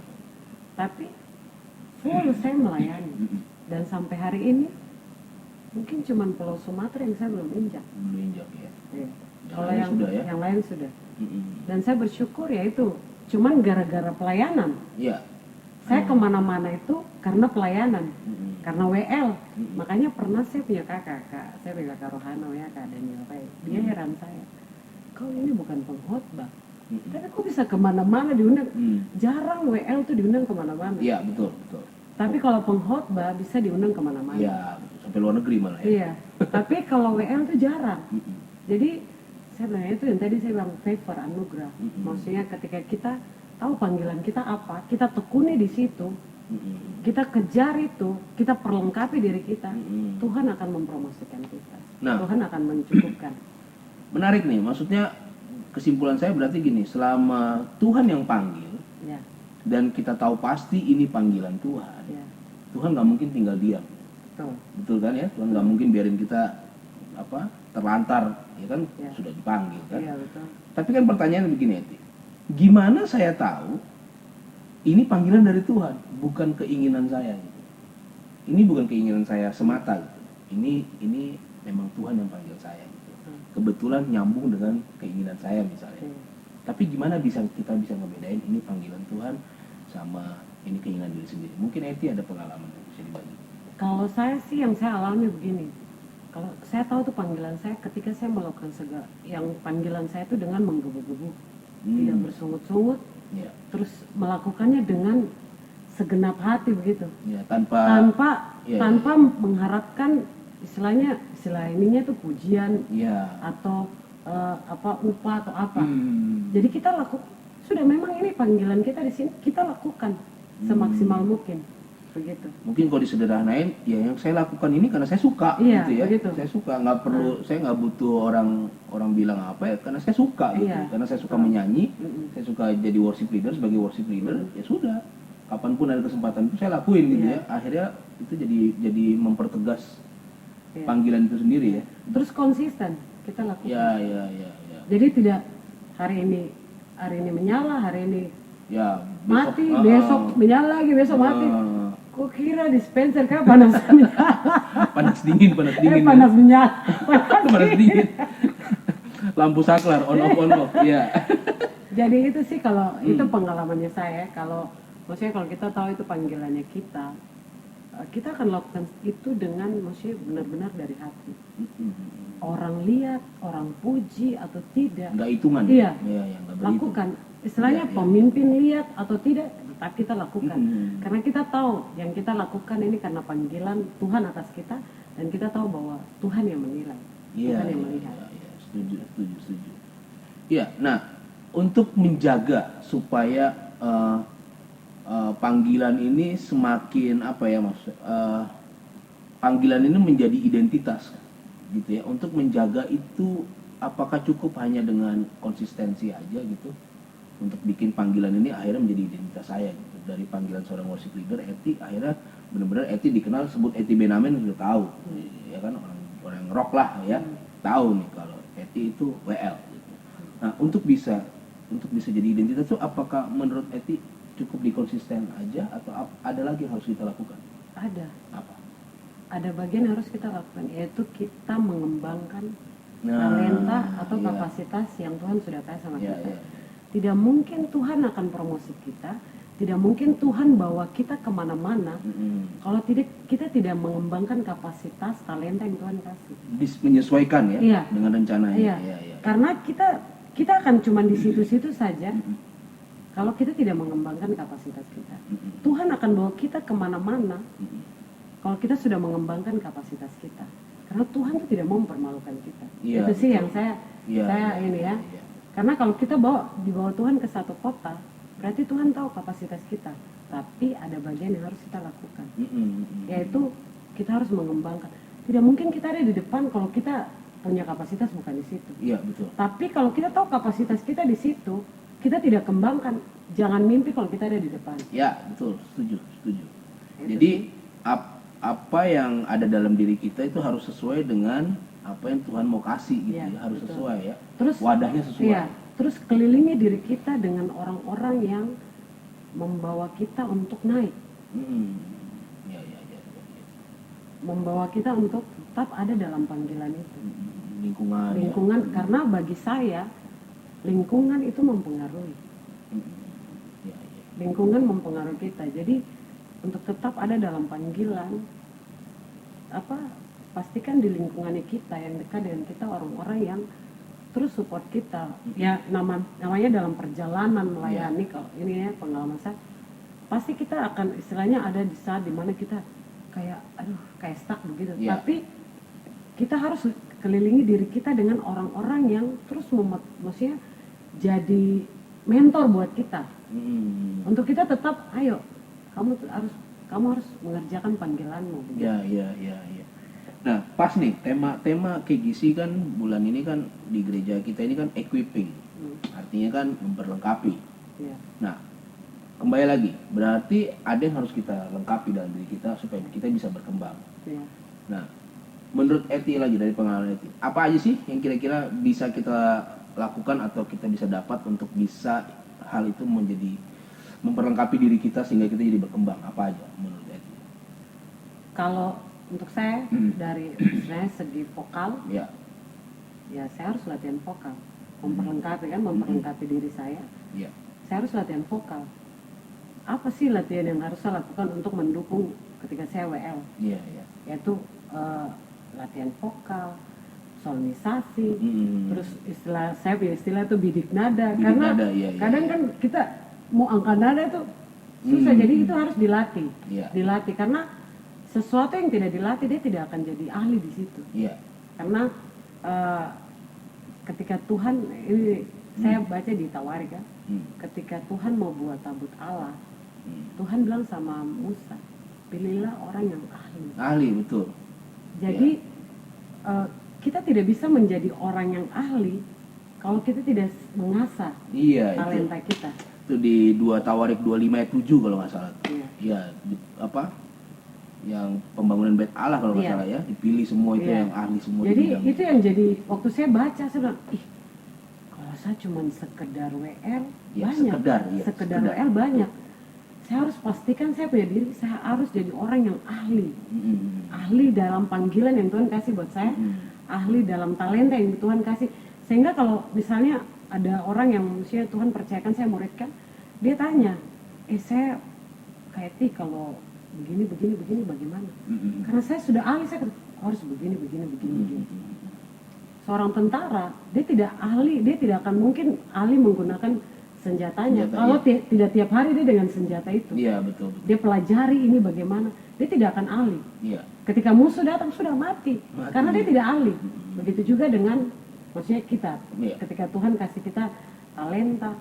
C: Tapi full saya melayani. Dan sampai hari ini mungkin cuma Pulau Sumatera yang saya belum injak.
B: Belum injak ya.
C: Iya.
B: Yang
C: Kalau
B: lain
C: yang
B: sudah ya?
C: yang lain sudah. Dan saya bersyukur ya itu cuman gara-gara pelayanan.
B: Iya.
C: Saya kemana-mana itu karena pelayanan, karena WL. Makanya pernah saya punya kakak, saya punya kakak Rohana ya, Kak Daniel. Dia heran saya, kau ini bukan pengkhotbah, tapi kok bisa kemana-mana diundang? Jarang WL tuh diundang kemana-mana.
B: Iya, betul.
C: Tapi kalau pengkhotbah bisa diundang kemana-mana.
B: Iya, sampai luar negeri malah ya.
C: Iya. Tapi kalau WL tuh jarang. Jadi saya bilang itu yang tadi saya bilang favor, anugerah. Maksudnya ketika kita tahu panggilan kita apa, kita tekuni di situ, kita kejar itu, kita perlengkapi diri kita, Tuhan akan mempromosikan kita.
B: Nah.
C: Tuhan akan mencukupkan.
B: Menarik nih, maksudnya kesimpulan saya berarti gini, selama Tuhan yang panggil
C: Ya,
B: dan kita tahu pasti ini panggilan Tuhan,
C: ya,
B: Tuhan nggak mungkin tinggal diam,
C: betul.
B: betul kan ya? Tuhan nggak mungkin biarin kita terlantar, ya kan?
C: Ya.
B: Sudah dipanggil kan?
C: Iya, betul.
B: Tapi kan pertanyaan begini, Eti, gimana saya tahu ini panggilan dari Tuhan, bukan keinginan saya gitu. Ini bukan keinginan saya semata gitu. Ini memang Tuhan yang panggil saya gitu. Kebetulan nyambung dengan keinginan saya misalnya.
C: Iya.
B: Tapi gimana kita bisa ngebedain ini panggilan Tuhan sama ini keinginan diri sendiri? Mungkin Eti ada pengalaman yang bisa dibagi.
C: Kalau saya sih yang saya alami begini. Kalau saya tahu tuh panggilan saya ketika saya melakukan segala yang panggilan saya itu dengan menggebu-gebu, tidak bersungut-sungut,
B: Ya.
C: terus melakukannya dengan segenap hati begitu.
B: Ya, tanpa
C: Tanpa mengharapkan istilah ininya tuh pujian atau upah atau apa. Jadi kita sudah memang ini panggilan kita di sini, kita lakukan semaksimal mungkin begitu.
B: Mungkin kalau disederhanain, ya yang saya lakukan ini karena saya suka, gitu ya.
C: Begitu.
B: Saya suka, nggak perlu, saya nggak butuh orang bilang apa ya, karena saya suka gitu. Karena saya suka menyanyi, saya suka jadi worship leader, sebagai worship leader, ya sudah. Kapanpun ada kesempatan itu saya lakuin gitu ya. Akhirnya itu jadi mempertegas panggilan itu sendiri ya.
C: Terus konsisten kita lakukan.
B: Ya.
C: Jadi tidak hari ini menyala, hari ini mati,
B: besok,
C: besok menyala lagi, besok mati. Kok kira dispenser kan panas menyala.
B: panas dingin.
C: Panas menyala.
B: Panas dingin. Lampu saklar on off. Iya.
C: Jadi itu sih kalau itu pengalamannya saya. Maksudnya kalau kita tahu itu panggilannya kita akan lakukan itu dengan maksudnya benar-benar dari hati. Orang lihat, orang puji atau tidak.
B: Nggak hitungan.
C: Iya.
B: Nggak
C: lakukan. Istilahnya pemimpin lihat atau tidak, tetap kita lakukan. Karena kita tahu yang kita lakukan ini karena panggilan Tuhan atas kita, dan kita tahu bahwa Tuhan yang menilai, Tuhan yang melihat.
B: Setuju. Iya. Nah, untuk menjaga supaya panggilan ini semakin panggilan ini menjadi identitas gitu ya. Untuk menjaga itu apakah cukup hanya dengan konsistensi aja gitu? Untuk bikin panggilan ini akhirnya menjadi identitas saya gitu. Dari panggilan seorang worship leader, Eti akhirnya benar-benar Eti dikenal, sebut Eti Benamen sudah tahu. Ya kan, orang rock lah ya. Tahu nih kalau Eti itu WL gitu. Nah, untuk bisa jadi identitas itu apakah menurut Eti cukup dikonsisten aja atau ada lagi yang harus kita lakukan?
C: Ada.
B: Apa?
C: Ada bagian yang harus kita lakukan, yaitu kita mengembangkan talenta atau kapasitas yang Tuhan sudah kasih sama kita. Tidak mungkin Tuhan akan promosi kita, tidak mungkin Tuhan bawa kita kemana-mana kalau kita tidak mengembangkan kapasitas talenta yang Tuhan kasih.
B: Menyesuaikan ya dengan rencananya.
C: Iya. Karena kita akan cuma di situ-situ saja. Kalau kita tidak mengembangkan kapasitas kita, Tuhan akan bawa kita kemana-mana. Kalau kita sudah mengembangkan kapasitas kita, karena Tuhan itu tidak mau mempermalukan kita. Itu sih yang saya ini ya. Karena kalau kita dibawa Tuhan ke satu kota, berarti Tuhan tahu kapasitas kita. Tapi ada bagian yang harus kita lakukan, yaitu kita harus mengembangkan. Tidak mungkin kita ada di depan kalau kita punya kapasitas bukan di situ.
B: Iya, betul.
C: Tapi kalau kita tahu kapasitas kita di situ, kita tidak kembangkan. Jangan mimpi kalau kita ada di depan.
B: Ya, betul. Setuju. Jadi apa yang ada dalam diri kita itu harus sesuai dengan apa yang Tuhan mau kasih gitu ya. Harus betul. Sesuai ya. Terus wadahnya sesuai. Iya.
C: Terus kelilingi diri kita dengan orang-orang yang membawa kita untuk naik.
B: Ya.
C: Membawa kita untuk tetap ada dalam panggilan itu.
B: Lingkungan ya.
C: Karena bagi saya lingkungan itu mempengaruhi. Lingkungan mempengaruhi kita. Jadi untuk tetap ada dalam panggilan, pastikan di lingkungan kita yang dekat dengan kita orang-orang yang terus support kita. Ya namanya dalam perjalanan melayani, kalau ini ya pengalaman saya, pasti kita akan istilahnya ada di saat dimana kita kayak stuck begitu. Tapi kita harus kelilingi diri kita dengan orang-orang yang terus maksudnya jadi mentor buat kita. Untuk kita tetap, ayo, kamu harus mengerjakan panggilanmu.
B: Ya. Nah, pas nih tema KGC kan bulan ini kan di gereja kita ini kan equipping. Artinya kan memperlengkapi.
C: Ya.
B: Nah, kembali lagi, berarti ada yang harus kita lengkapi dalam diri kita supaya kita bisa berkembang.
C: Ya.
B: Nah, menurut Eti lagi, dari pengalaman Eti, apa aja sih yang kira-kira bisa kita lakukan atau kita bisa dapat untuk bisa hal itu menjadi memperlengkapi diri kita sehingga kita jadi berkembang? Apa aja menurut Eti?
C: Kalau untuk saya dari sebenarnya segi vokal, ya saya harus latihan vokal, memperlengkapi diri saya. Saya harus latihan vokal. Apa sih latihan yang harus saya lakukan untuk mendukung ketika saya WL? Yaitu latihan vokal, solmisasi, terus istilah itu bidik nada. Karena kadang kan kita mau angkat nada itu susah. Jadi itu harus dilatih.
B: Iya.
C: Dilatih karena sesuatu yang tidak dilatih dia tidak akan jadi ahli di situ.
B: Iya.
C: Karena ketika Tuhan ini saya baca di Tawari kan, ketika Tuhan mau buat tabut Allah, Tuhan bilang sama Musa, pilihlah orang yang ahli.
B: Ahli, betul.
C: Jadi kita tidak bisa menjadi orang yang ahli kalau kita tidak mengasah
B: Iya,
C: talenta kita.
B: itu di 2 Tawarik 25 ayat 7 kalau nggak salah.
C: Iya.
B: Iya, apa? Yang pembangunan bait Allah kalau nggak
C: Iya.
B: salah ya, dipilih semua itu
C: Iya.
B: yang ahli semua. di
C: Jadi
B: bidang.
C: itu yang jadi waktu saya baca saya bilang, ih kalau saya cuma sekedar WL
B: Ya,
C: banyak,
B: sekedar.
C: WL banyak. Saya harus pastikan saya punya diri, saya harus jadi orang yang ahli. Ahli dalam panggilan yang Tuhan kasih buat saya, ahli dalam talenta yang Tuhan kasih. Sehingga kalau misalnya ada orang yang manusia Tuhan percayakan saya muridkan, dia tanya, saya kayak kalau begini bagaimana? Karena saya sudah ahli, saya harus begini. Seorang tentara, dia tidak ahli, dia tidak akan mungkin ahli menggunakan senjatanya. Kalau tidak tiap hari dia dengan senjata itu.
B: Iya, betul.
C: Dia pelajari ini bagaimana, dia tidak akan ahli.
B: Iya.
C: Ketika musuh datang sudah mati. Karena dia tidak ahli. Begitu juga dengan maksudnya kita.
B: Iya.
C: Ketika Tuhan kasih kita talenta,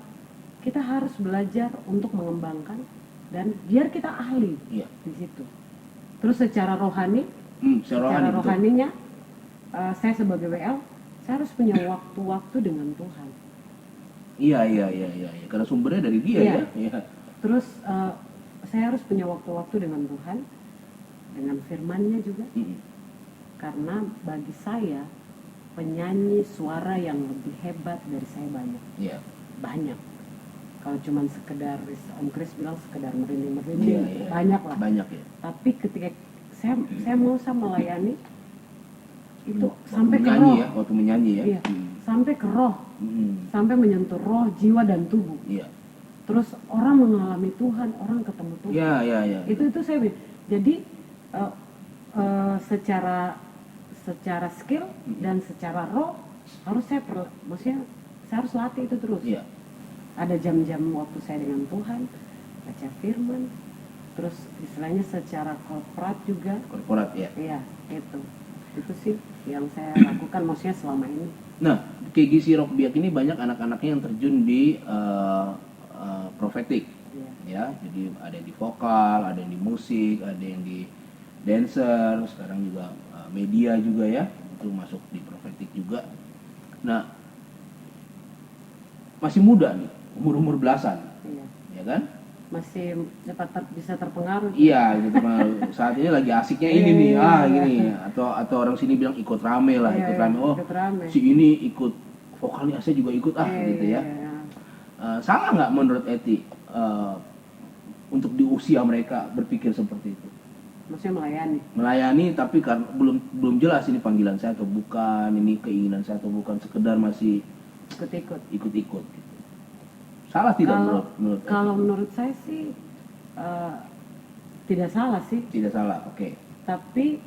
C: kita harus belajar untuk mengembangkan dan biar kita ahli
B: Iya.
C: di situ. Terus secara rohani,
B: Secara rohani,
C: rohaninya, saya sebagai WL, saya harus punya waktu-waktu dengan Tuhan.
B: Iya. Karena sumbernya dari dia
C: Iya.
B: ya. Iya.
C: Terus saya harus punya waktu-waktu dengan Tuhan, dengan firman-Nya juga. Karena bagi saya penyanyi suara yang lebih hebat dari saya banyak.
B: Iya.
C: Banyak. Kalau cuma sekedar Om Chris bilang sekedar merinding,
B: Iya.
C: banyak lah.
B: Banyak ya.
C: Tapi ketika saya mau melayani itu sampai ke
B: menyanyi
C: roh.
B: ya, waktu menyanyi ya.
C: Iya. Sampai ke roh. Sampai menyentuh roh, jiwa dan tubuh.
B: Iya.
C: Terus orang mengalami Tuhan, orang ketemu Tuhan.
B: Iya.
C: Itu saya bilang. Jadi secara skill dan secara roh harus maksudnya saya harus latih itu terus.
B: Iya.
C: Ada jam-jam waktu saya dengan Tuhan, baca firman, terus istilahnya secara korporat juga.
B: Korporat ya.
C: Iya, itu sih yang saya lakukan maksudnya selama ini.
B: Nah, KGC Rock Biak ini banyak anak-anaknya yang terjun di prophetic.
C: Iya.
B: Ya, jadi ada yang di vokal, ada yang di musik, ada yang di dancer, sekarang juga media juga ya, itu masuk di prophetic juga. Nah, masih muda nih, umur belasan,
C: Iya.
B: ya kan?
C: Masih cepat bisa terpengaruh.
B: Iya, gitu. Saat ini lagi asiknya ini nih, gini. Atau orang sini bilang ikut rame lah, ikut rame. Oh,
C: ikut rame.
B: si ini ikut vokalnya, saya juga ikut gitu ya.
C: Iya.
B: Salah nggak menurut Eti untuk di usia mereka berpikir seperti itu?
C: Maksudnya
B: Melayani tapi kan belum jelas ini panggilan saya atau bukan, ini keinginan saya atau bukan, sekedar masih ikut-ikut gitu. Salah tidak menurut Eti?
C: Kalau menurut saya sih tidak salah sih.
B: Tidak salah, oke.
C: Tapi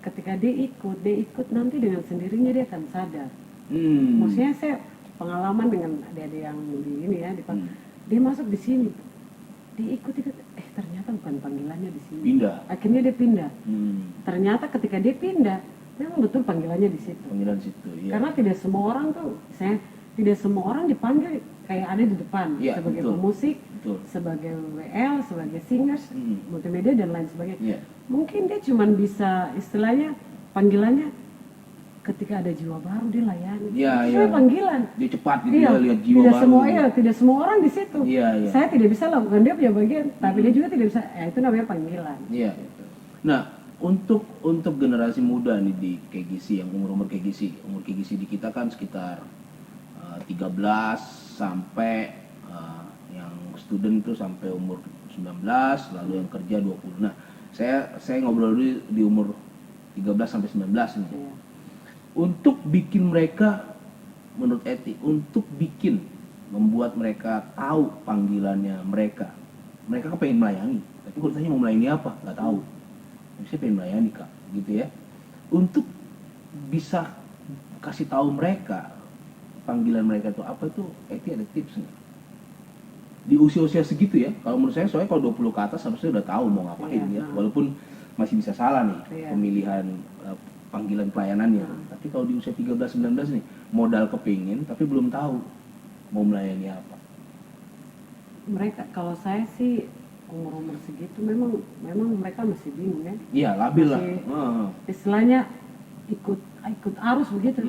C: ketika dia ikut nanti dengan sendirinya dia akan sadar. Maksudnya saya pengalaman dengan adik-adik yang di ini ya, dia masuk di sini, dia ikut, ternyata bukan panggilannya di sini.
B: Pindah.
C: Akhirnya dia pindah. Ternyata ketika dia pindah, memang betul panggilannya di situ.
B: Panggilan situ, iya.
C: Karena tidak semua orang tidak semua orang dipanggil kayak ada di depan,
B: Iya,
C: sebagai
B: betul.
C: pemusik,
B: Betul.
C: sebagai WL, sebagai singers, multimedia dan lain sebagainya.
B: Iya.
C: Mungkin dia cuma bisa istilahnya panggilannya ketika ada jiwa baru dia layani.
B: Iya,
C: Itu
B: iya.
C: panggilan.
B: Dia cepat gitu
C: Iya,
B: ya, lihat jiwa
C: tidak
B: baru.
C: semua tidak semua orang di situ.
B: Iya.
C: Saya tidak bisa lakukan dia punya bagian, tapi dia juga tidak bisa. Itu namanya panggilan.
B: Iya. Nah, untuk generasi muda nih di KGC, yang umur KGC di kita kan sekitar 13 sampai yang student itu sampai umur 19, lalu yang kerja 20. Nah, saya ngobrol dulu di umur 13 sampai 19 nih.
C: Iya.
B: Untuk bikin mereka, menurut Eti, membuat mereka tahu panggilannya mereka kan pengen melayani, tapi kalau tanya mau melayani apa, nggak tahu. Saya pengen melayani Kak, gitu ya. Untuk bisa kasih tahu mereka panggilan mereka itu apa, itu Eti ada tips nggak? di usia-usia segitu ya, kalau menurut saya soalnya kalau 20 ke atas harusnya udah tahu mau ngapain ya, walaupun masih bisa salah nih pemilihan panggilan pelayanannya. Tapi kalau di usia 13-19 nih modal kepingin tapi belum tahu mau melayani apa.
C: Mereka kalau saya sih umur segitu memang mereka masih bingung ya.
B: Iya, labil lah.
C: Istilahnya ikut arus begitu.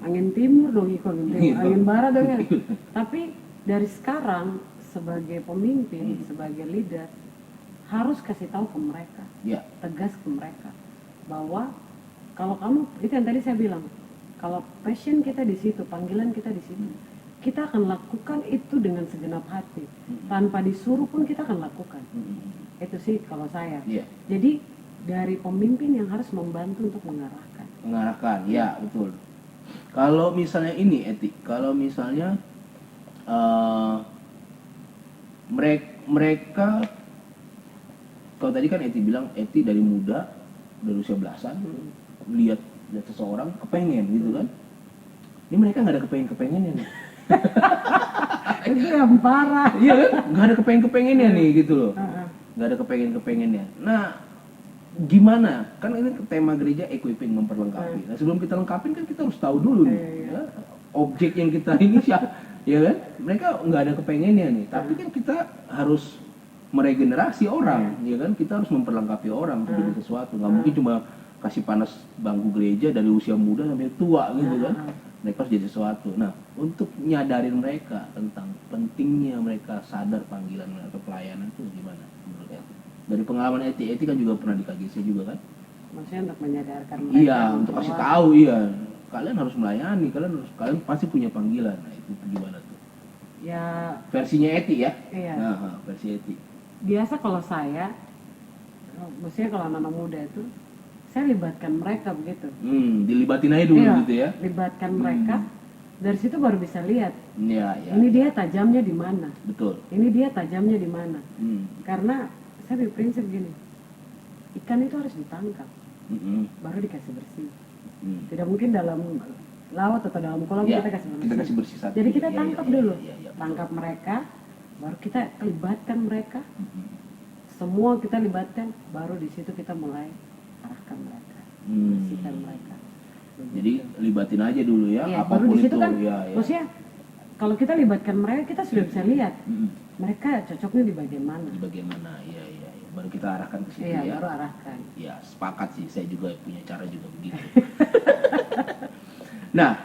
C: Angin timur dong ikut angin barat dong ya. Tapi dari sekarang sebagai pemimpin, sebagai leader harus kasih tahu ke mereka, tegas ke mereka bahwa kalau kamu itu yang tadi saya bilang, kalau passion kita di situ, panggilan kita di situ, kita akan lakukan itu dengan segenap hati, tanpa disuruh pun kita akan lakukan. Itu sih kalau saya. Jadi dari pemimpin yang harus membantu untuk mengarahkan.
B: Ya betul. Kalau misalnya ini etik, kalau misalnya mereka, kalau tadi kan Eti bilang Eti dari muda, dari usia belasan, lihat seseorang kepengen gitu kan. Ini mereka nggak ada kepengennya nih.
C: Itu yang parah.
B: Iya kan, nggak ada kepengennya nih gitu loh. Nggak ada kepengennya. Nah, gimana? Kan ini tema gereja equipping, memperlengkapi. Nah, sebelum kita lengkapin kan kita harus tahu dulu nih. Ya, objek yang kita ini siapa, ya kan? Mereka nggak ada kepengennya nih. Tapi kan kita harus meregenerasi orang, ya kan? Kita harus memperlengkapi orang untuk jadi sesuatu. Nggak mungkin cuma kasih panas bangku gereja dari usia muda sampai tua gitu kan? Mereka harus jadi sesuatu. Nah, untuk nyadarin mereka tentang pentingnya mereka sadar panggilan atau pelayanan itu gimana menurut Eti? Dari pengalaman Eti kan juga pernah di KGC juga kan?
C: Maksudnya untuk menyadarkan mereka.
B: Iya, untuk kasih tahu kalian harus melayani, kalian pasti punya panggilan. Nah, itu gimana tuh?
C: Ya.
B: Versinya Eti ya?
C: Iya.
B: Nah, versi Eti.
C: Biasa kalau saya, maksudnya kalau anak muda itu, saya libatkan mereka begitu.
B: Dilibatin aja dulu gitu ya?
C: Libatkan mereka, dari situ baru bisa lihat.
B: Iya.
C: Ini dia tajamnya di mana?
B: Betul.
C: Ini dia tajamnya di mana? Karena saya berprinsip gini, ikan itu harus ditangkap, baru dikasih bersih. Tidak mungkin dalam laut atau dalam kolam kita kasih bersih.
B: Kita kasih bersih satu.
C: Jadi kita tangkap dulu, tangkap mereka, baru kita libatkan mereka. Semua kita libatkan, baru di situ kita mulai arahkan mereka, bersihkan mereka.
B: Jadi libatin aja dulu ya,
C: baru di
B: apapun
C: situ
B: itu.
C: Kan, maksudnya kalau kita libatkan mereka, kita sudah bisa lihat mereka cocoknya di bagian mana.
B: Di bagian mana, iya. Baru kita arahkan ke situ ya.
C: Baru arahkan.
B: Ya, sepakat sih. Saya juga punya cara juga begitu. Nah,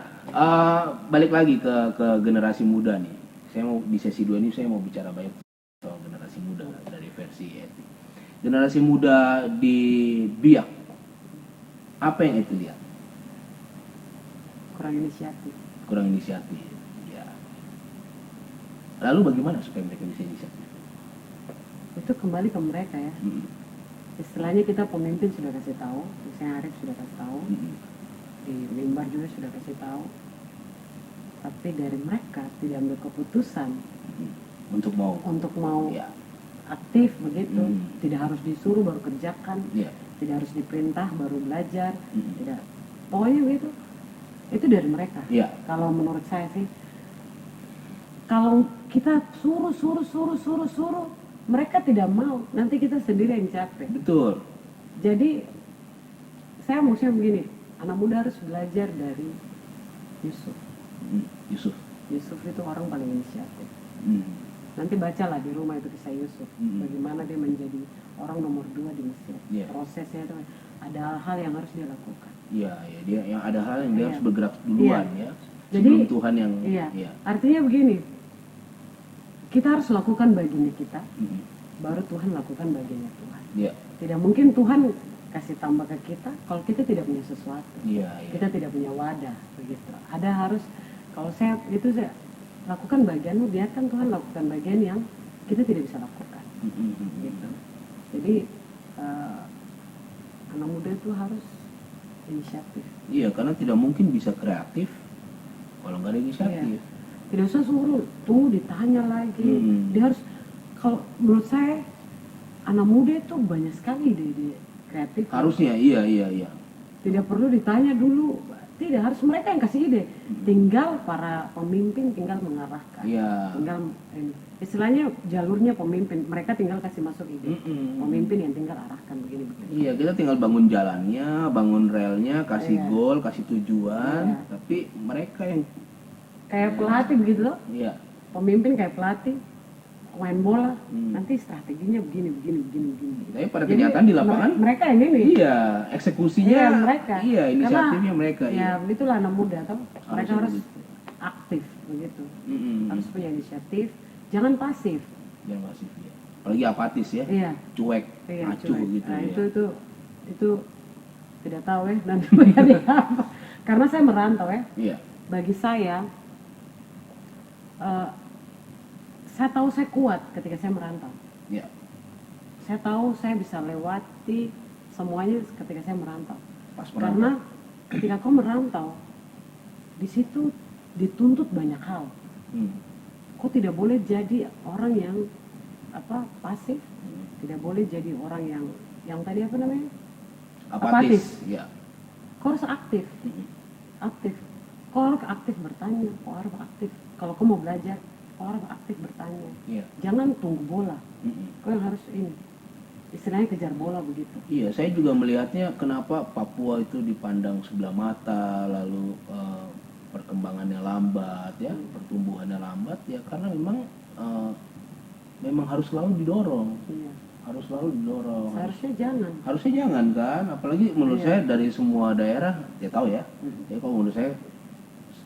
B: balik lagi ke generasi muda nih. Saya mau di sesi 2 ini saya mau bicara banyak soal generasi muda dari versi Eti. Generasi muda di Biak, apa yang Eti lihat? Kurang inisiatif. Ya. Lalu bagaimana supaya mereka bisa inisiatif?
C: Itu kembali ke mereka ya. Istilahnya kita pemimpin sudah kasih tahu, misalnya Arif sudah kasih tahu, di Mimbar juga sudah kasih tahu, tapi dari mereka tidak ambil keputusan
B: untuk mau
C: aktif begitu, tidak harus disuruh baru kerjakan, tidak harus diperintah baru belajar, tidak, pokoknya begitu. Itu dari mereka. Kalau menurut saya sih, kalau kita suruh, mereka tidak mau, nanti kita sendiri yang capek.
B: Betul.
C: Jadi saya maksudnya begini, anak muda harus belajar dari Yusuf. Yusuf itu orang paling inisiatif. Nanti bacalah di rumah itu kisah Yusuf, bagaimana dia menjadi orang nomor 2 di Mesir. Prosesnya itu ada hal-hal yang harus dia lakukan.
B: Iya, dia yang ada hal yang dia harus bergerak duluan ya.
C: Jadi
B: Tuhan yang
C: artinya begini, kita harus lakukan bagiannya kita, baru Tuhan lakukan bagiannya Tuhan. Tidak mungkin Tuhan kasih tambah ke kita kalau kita tidak punya sesuatu. Kita tidak punya wadah begitu. Ada harus, kalau saya lakukan bagianmu, biarkan Tuhan lakukan bagian yang kita tidak bisa lakukan. Gitu. Jadi anak muda itu harus inisiatif.
B: Iya, karena tidak mungkin bisa kreatif kalau nggak ada inisiatif.
C: Tidak usah suruh, tunggu ditanya lagi. Dia harus, kalau menurut saya anak muda itu banyak sekali ide kreatif.
B: Harusnya, iya.
C: Tidak perlu ditanya dulu, Tidak, harus mereka yang kasih ide. Tinggal para pemimpin tinggal mengarahkan.
B: Iya.
C: Tinggal istilahnya jalurnya pemimpin, mereka tinggal kasih masuk ide. Pemimpin yang tinggal arahkan begini-begini.
B: Iya, kita tinggal bangun jalannya, bangun relnya, kasih
C: Iya.
B: goal, kasih tujuan,
C: Iya.
B: tapi mereka yang
C: Kayak pelatih begitu loh.
B: iya.
C: Pemimpin kayak pelatih main bola, nanti strateginya begini.
B: Tapi pada
C: Jadi,
B: kenyataan di lapangan
C: mereka yang ini.
B: iya, eksekusinya
C: Iya, mereka.
B: iya, inisiatifnya
C: Karena,
B: mereka
C: ya begitulah anak muda kan. Mereka harus
B: begitu.
C: aktif begitu.
B: Mm-mm.
C: Harus punya inisiatif, jangan pasif.
B: Yang masif ya. Apalagi apatis ya,
C: Iya.
B: cuek,
C: Iya,
B: acuh
C: cuek.
B: gitu
C: Nah,
B: ya.
C: itu tidak tahu ya nanti menjadi apa. Karena saya merantau ya.
B: Iya.
C: Bagi saya tahu saya kuat ketika saya merantau.
B: Iya.
C: Saya tahu saya bisa lewati semuanya ketika saya merantau.
B: Pas
C: Karena ketika kau merantau, di situ dituntut banyak hal. Kau tidak boleh jadi orang yang pasif, tidak boleh jadi orang yang tadi apa namanya?
B: apatis. Iya.
C: Kau harus aktif, aktif. Kau harus aktif bertanya, kau harus aktif. Kalau kau mau belajar, kau harus aktif bertanya.
B: Iya.
C: Jangan tunggu bola.
B: Mm-mm.
C: Kau yang harus ini, istilahnya kejar bola begitu.
B: Iya, saya juga melihatnya kenapa Papua itu dipandang sebelah mata, lalu perkembangannya lambat ya, pertumbuhannya lambat ya karena memang harus selalu didorong,
C: Iya.
B: harus selalu didorong.
C: Seharusnya jangan.
B: Harusnya jangan kan, apalagi menurut
C: Iya.
B: saya dari semua daerah, ya tahu ya. Jadi kalau menurut saya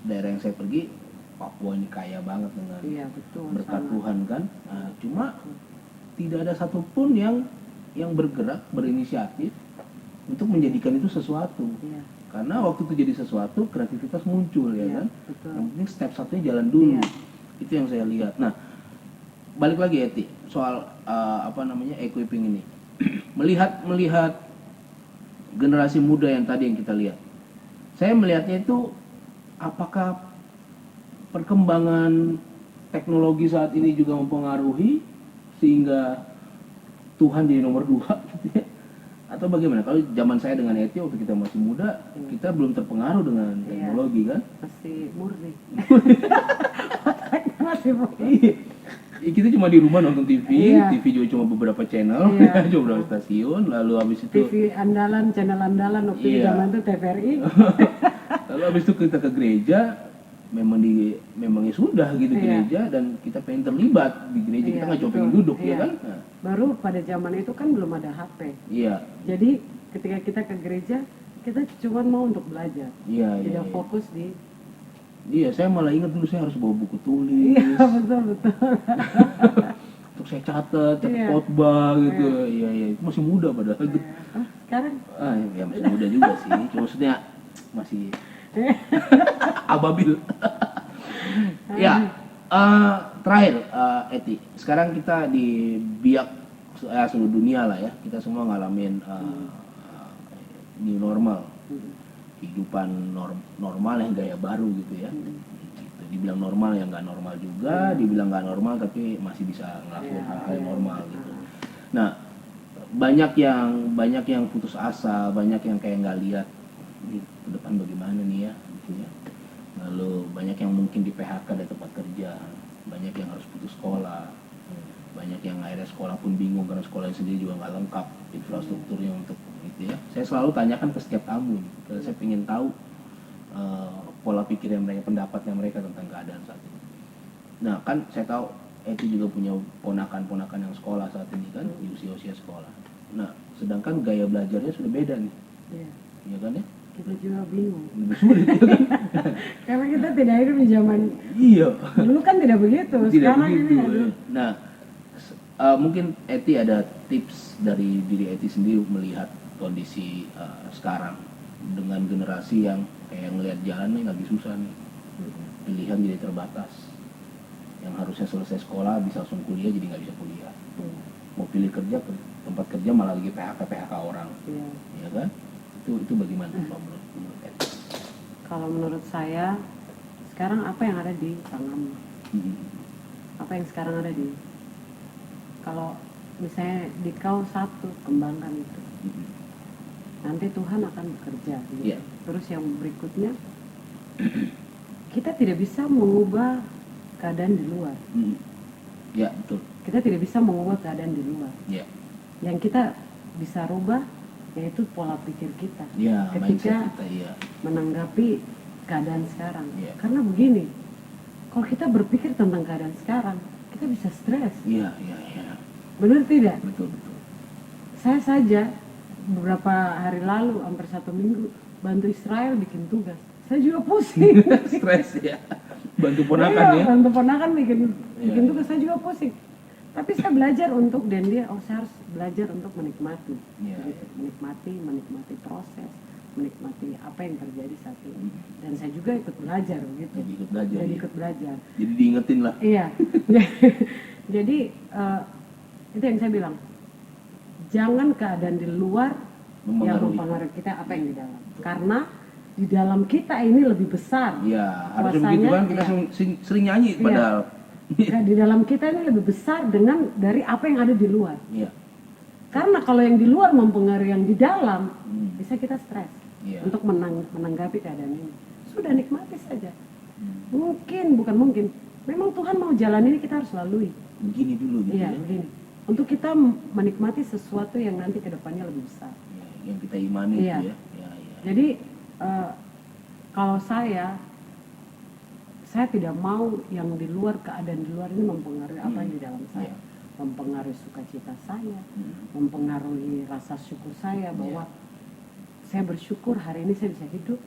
B: daerah yang saya pergi, Papua ini kaya banget dengan
C: Iya betul.
B: berkat
C: sama.
B: Tuhan kan. Nah, cuma tidak ada satupun yang bergerak berinisiatif untuk menjadikan itu sesuatu.
C: Iya.
B: Karena waktu itu jadi sesuatu, kreativitas muncul ya
C: Iya,
B: kan.
C: betul.
B: Yang penting step satunya jalan dulu.
C: Iya.
B: Itu yang saya lihat. Nah, balik lagi Eti soal equipping ini. melihat generasi muda yang tadi yang kita lihat. Saya melihatnya itu apakah perkembangan teknologi saat ini juga mempengaruhi sehingga Tuhan jadi nomor 2 gitu ya? Atau bagaimana? Kalau zaman saya dengan Eti waktu kita masih muda, kita belum terpengaruh dengan teknologi kan?
C: Masih murni. Otaknya masih murni.
B: Iya. Kita cuma di rumah nonton TV,
C: Iya.
B: TV juga cuma beberapa channel,
C: Iya.
B: cuma beberapa stasiun, lalu habis itu
C: TV andalan, channel andalan waktu di
B: Iya.
C: zaman itu TVRI.
B: lalu habis itu kita ke gereja, memang ya sudah gitu
C: Iya.
B: gereja dan kita pengen terlibat di gereja, kita
C: Iya,
B: nggak cuma pengen
C: betul.
B: duduk ya
C: Iya.
B: kan? Nah,
C: Baru pada zaman itu kan belum ada HP.
B: iya,
C: Jadi ketika kita ke gereja, kita cuma mau untuk belajar.
B: iya, iya.
C: Tidak fokus di
B: Iya, saya malah ingat dulu saya harus bawa buku tulis.
C: Iya, betul.
B: Untuk saya catat
C: Iya.
B: khotbah gitu. Iya, itu masih muda padahal.
C: Sekarang
B: Ya masih muda juga sih. Cuma maksudnya masih ababil. Ya, terakhir Eti. Sekarang kita di biak seluruh dunia lah ya. Kita semua ngalamin new normal. Kehidupan normal yang gaya baru gitu ya. Gitu. Dibilang normal yang nggak normal juga, dibilang nggak normal tapi masih bisa ngelakuin hal-hal yang normal gitu. Nah, banyak yang putus asa, banyak yang kayak nggak lihat ini ke depan bagaimana nih ya, gitu ya. Lalu banyak yang mungkin di PHK dari tempat kerja, banyak yang harus putus sekolah, banyak yang akhirnya sekolah pun bingung karena sekolahnya sendiri juga nggak lengkap infrastrukturnya untuk gitu ya. Saya selalu tanyakan ke setiap tamu, karena saya ingin tahu pola pikirnya mereka, pendapatnya mereka tentang keadaan saat ini. Nah kan saya tahu Eti juga punya ponakan-ponakan yang sekolah saat ini kan, di usia-usia sekolah. Nah sedangkan gaya belajarnya sudah beda nih, ya kan ya?
C: kita juga bingung.
B: Lebih sulit ya kan?
C: Karena kita tidak hidup di zaman
B: Iya.
C: dulu kan tidak begitu.
B: Tidak
C: Sekarang
B: begitu.
C: ini aduh.
B: Nah, mungkin Eti ada tips dari diri Eti sendiri melihat kondisi sekarang dengan generasi yang kayak ngelihat jalannya lagi susah nih, pilihan jadi terbatas, yang harusnya selesai sekolah bisa langsung kuliah jadi nggak bisa kuliah, mau pilih kerja ke tempat kerja malah lagi PHK orang,
C: Iya.
B: ya kan? Itu bagaimana menurut Eti?
C: Kalau menurut saya sekarang apa yang ada di tanganmu? Apa yang sekarang ada di kalau misalnya di kau satu, kembangkan itu. nanti Tuhan akan bekerja gitu.
B: Iya.
C: Terus yang berikutnya, kita tidak bisa mengubah keadaan di luar.
B: Ya, betul.
C: Kita tidak bisa mengubah keadaan di luar.
B: Ya.
C: Yang kita bisa rubah yaitu pola pikir kita
B: Ya,
C: ketika
B: mindset kita, ya.
C: menanggapi keadaan sekarang.
B: Iya.
C: Karena begini, kalau kita berpikir tentang keadaan sekarang, kita bisa stres.
B: Iya.
C: Benar tidak?
B: Betul.
C: Saya saja beberapa hari lalu, hampir 1 minggu, bantu Israel bikin tugas. Saya juga pusing.
B: Stres ya. Bantu ponakan
C: Iya,
B: ya.
C: bantu ponakan bikin
B: Iya.
C: tugas, saya juga pusing. Tapi saya belajar untuk, dan dia, saya harus belajar untuk menikmati.
B: Iya,
C: Gitu. Menikmati proses, menikmati apa yang terjadi saat ini. Dan saya juga ikut belajar gitu.
B: Jadi ikut belajar.
C: Jadi
B: ya.
C: ikut belajar.
B: Jadi diingetin lah.
C: Iya. Jadi itu yang saya bilang. Jangan keadaan di luar yang mempengaruhi kita apa yang di dalam. Karena di dalam kita ini lebih besar.
B: Iya, harusnya
C: kuasanya,
B: begitu kan kita
C: iya.
B: sering nyanyi
C: Iya.
B: padahal.
C: Nah, di dalam kita ini lebih besar dari apa yang ada di luar.
B: Iya.
C: Karena kalau yang di luar mempengaruhi yang di dalam, bisa kita stres
B: Iya.
C: untuk menanggapi keadaan ini. Sudah nikmati saja. Bukan mungkin. Memang Tuhan mau jalan ini kita harus lalui.
B: Begini dulu gitu
C: Iya,
B: ya.
C: begini. Untuk kita menikmati sesuatu yang nanti kedepannya lebih besar.
B: Ya, yang kita imani
C: Iya.
B: itu ya. Ya.
C: Jadi kalau saya tidak mau yang di luar, keadaan di luar ini mempengaruhi apa yang di dalam saya.
B: Iya.
C: Mempengaruhi sukacita saya, mempengaruhi rasa syukur saya bahwa saya bersyukur hari ini saya bisa hidup,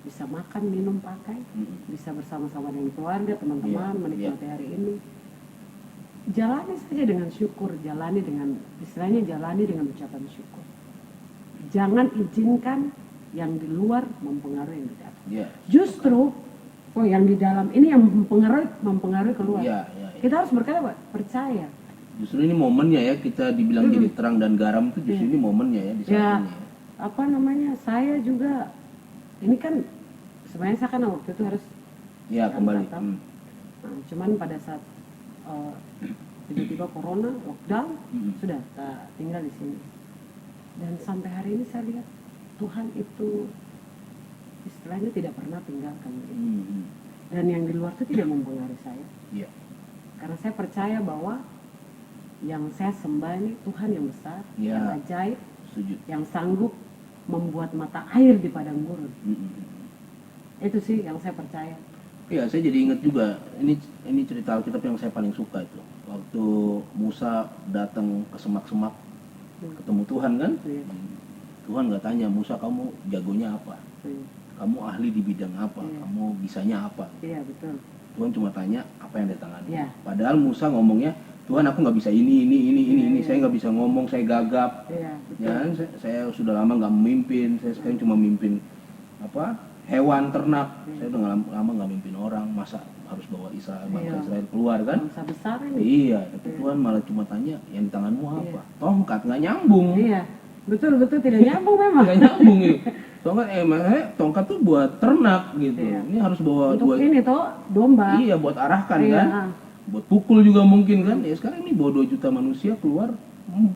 C: bisa makan, minum, pakai, bisa bersama-sama dengan keluarga, teman-teman,
B: Iya.
C: menikmati hari ini. Jalani saja dengan syukur, jalani dengan ucapan syukur. Jangan izinkan yang di luar mempengaruhi yang di dalam.
B: Iya.
C: Justru yang di dalam ini yang mempengaruhi keluar.
B: Iya.
C: Kita harus berkata, Pak, percaya.
B: Justru ini momennya ya, kita dibilang jadi terang dan garam itu justru ini momennya ya di saat
C: Ya,
B: ini.
C: apa namanya? Saya juga ini kan sebenarnya saya kan waktu itu harus
B: Ya, kembali.
C: Batam. Nah, cuman pada saat tiba-tiba corona, lockdown, sudah tak tinggal di sini. Dan sampai hari ini saya lihat Tuhan itu istilahnya tidak pernah tinggalkan. Dan yang di luar itu tidak mempengaruhi saya.
B: Iya.
C: Karena saya percaya bahwa yang saya sembah ini Tuhan yang besar,
B: Ya.
C: yang ajaib,
B: Setuju.
C: yang sanggup membuat mata air di padang gurun. Itu sih yang saya percaya.
B: Iya, saya jadi ingat juga ini cerita Alkitab yang saya paling suka itu. Waktu Musa datang ke semak-semak ketemu Tuhan kan?
C: Iya.
B: Tuhan nggak tanya, Musa kamu jagonya apa?
C: Iya.
B: Kamu ahli di bidang apa?
C: Iya.
B: Kamu bisanya apa?
C: Iya, betul.
B: Tuhan cuma tanya apa yang ada di tanganmu.
C: Iya.
B: Padahal Musa ngomongnya, Tuhan aku nggak bisa ini.
C: Iya.
B: Saya nggak bisa ngomong, saya gagap.
C: Iya, betul.
B: Ya, saya sudah lama nggak memimpin. Saya sekarang cuma mimpin hewan ternak. Saya udah lama nggak mimpin orang. Masa harus bawa bangsa Israel keluar kan?
C: Bangsa besar ini.
B: Iya, tapi Tuhan malah cuma tanya yang di tanganmu apa? Tongkat, nggak nyambung.
C: Iya, betul tidak nyambung memang.
B: Nggak nyambung ini. Tongkat tuh buat ternak gitu.
C: Iya.
B: Ini harus bawa
C: Untuk ini toh domba.
B: Iya, buat arahkan
C: Iya.
B: kan. Buat pukul juga mungkin kan. Ya sekarang ini bawa 2 juta manusia keluar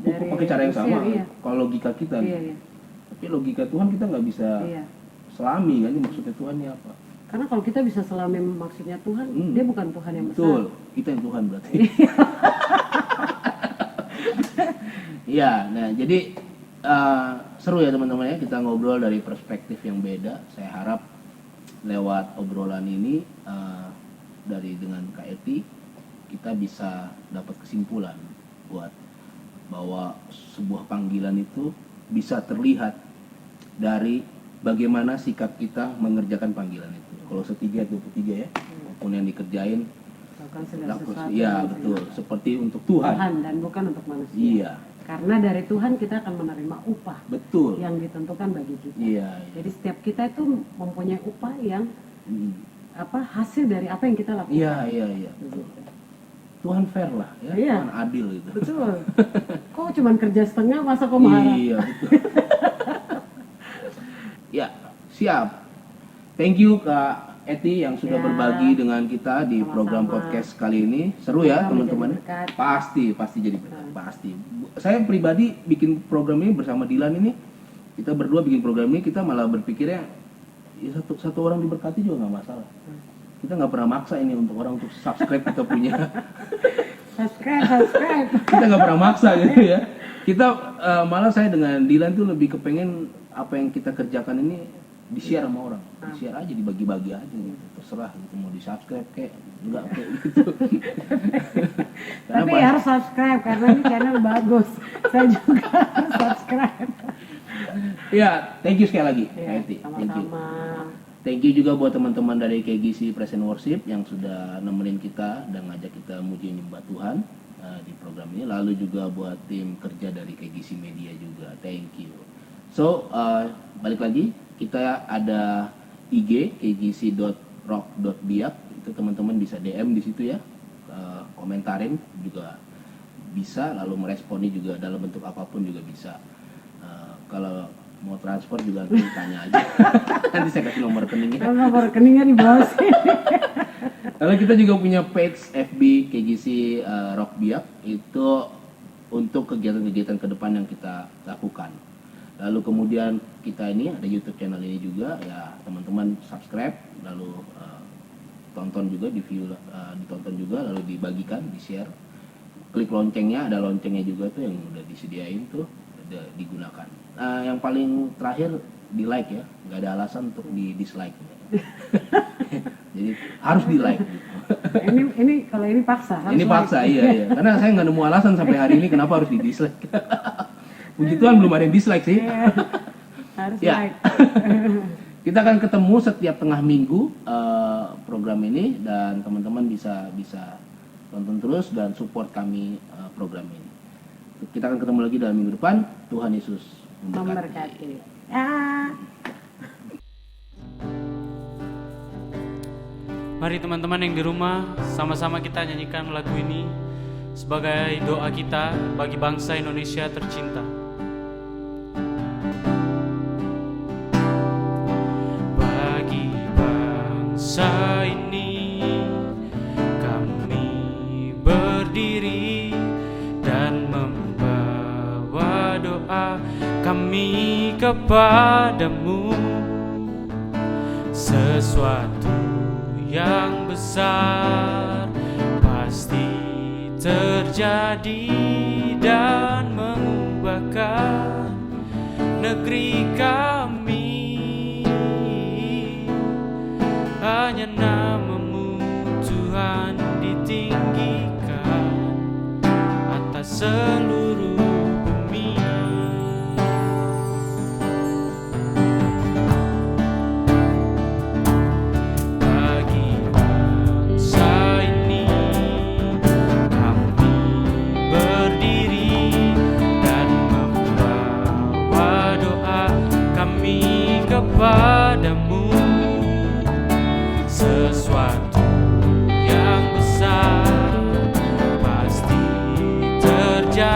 C: Dari
B: pakai cara yang sama.
C: Mesir, iya.
B: Kalau logika kita.
C: Iya.
B: Tapi logika Tuhan kita nggak bisa
C: Iya.
B: selami kan. Ini maksudnya Tuhan ini apa?
C: Karena kalau kita bisa selami maksudnya Tuhan, dia bukan Tuhan yang besar.
B: Betul. Kita yang Tuhan berarti. Iya, nah jadi seru ya teman-teman ya, kita ngobrol dari perspektif yang beda. Saya harap lewat obrolan ini dengan Kak Eti kita bisa dapat kesimpulan buat bahwa sebuah panggilan itu bisa terlihat dari bagaimana sikap kita mengerjakan panggilan itu. Kalau 3:23 ya, apapun yang dikerjain
C: Lakukan segala sesuatu.
B: iya betul, seperti untuk Tuhan.
C: Dan bukan untuk manusia.
B: Iya,
C: Karena dari Tuhan kita akan menerima upah
B: betul.
C: yang ditentukan bagi kita.
B: Iya.
C: Jadi setiap kita itu mempunyai upah yang
B: Mm.
C: hasil dari apa yang kita lakukan.
B: Iya. Betul. Tuhan fair lah ya,
C: Iya.
B: Tuhan adil gitu.
C: Betul. Kok cuma kerja setengah, masa kok marah?
B: Iya betul. Ya, siap. Thank you Kak Eti yang sudah
C: Ya.
B: berbagi dengan kita di
C: Sama-sama.
B: program podcast kali ini. Seru ya
C: Semoga
B: teman-teman.
C: menjadi berkat.
B: Pasti jadi berkat. Pasti. Saya pribadi bikin program ini bersama Dilan ini kita berdua bikin program ini, kita malah berpikirnya ya satu orang diberkati juga nggak masalah. Kita nggak pernah maksa ini untuk orang untuk subscribe kita punya.
C: subscribe.
B: Kita nggak pernah maksa gitu ya. Kita malah saya dengan Dilan tuh lebih kepengen apa yang kita kerjakan ini di-share sama orang. Di-share aja, dibagi-bagi aja gitu. Terserah gitu, mau di-subscribe kayak enggak kayak gitu.
C: Tapi harus subscribe karena ini channel bagus. Saya juga harus subscribe.
B: Ya, thank you sekali lagi,
C: Ya,
B: Kak Eti. Thank you.
C: sama-sama.
B: Thank you juga buat teman-teman dari KGC Praise and Worship yang sudah nemenin kita dan ngajak kita muji nyembah Tuhan di program ini. Lalu juga buat tim kerja dari KGC Media juga. Thank you. So, balik lagi, kita ada IG kgc.rock.biak. Itu teman-teman bisa DM di situ ya. Komentarin juga bisa, lalu meresponi juga dalam bentuk apapun juga bisa. Kalau mau transfer juga nanti tanya aja. Nanti saya kasih nomor rekeningnya.
C: Nomor rekeningnya di bawah sini.
B: Lalu kita juga punya page FB KGC Rock Biak, itu untuk kegiatan-kegiatan ke depan yang kita lakukan. Lalu kemudian kita ini ada YouTube channel ini juga, ya teman-teman subscribe, lalu tonton juga, ditonton juga, lalu dibagikan, di-share. Klik loncengnya, ada loncengnya juga tuh yang udah disediain tuh, udah digunakan. Yang paling terakhir di like ya, nggak ada alasan untuk di dislike. Jadi harus di like. Gitu.
C: Ini kalau ini paksa. Harus
B: ini paksa
C: like.
B: iya. Karena saya nggak nemu alasan sampai hari ini kenapa harus di dislike. Puji Tuhan belum ada yang dislike sih.
C: Iya, harus
B: Ya.
C: like.
B: Kita akan ketemu setiap tengah minggu program ini, dan teman-teman bisa tonton terus dan support kami program ini. Kita akan ketemu lagi dalam minggu depan. Tuhan Yesus
C: Memberkati. Ya.
A: Mari teman-teman yang di rumah, sama-sama kita nyanyikan lagu ini sebagai doa kita bagi bangsa Indonesia tercinta. Bagi bangsa ini kami berdiri dan membawa doa kami kepadamu. Sesuatu yang besar pasti terjadi dan mengubahkan negeri kami. Hanya nama-Mu Tuhan ditinggikan atas seluruh bumi. Bagi bangsa ini kami berdiri dan membawa doa kami kepadamu. Sesuatu yang besar pasti terjadi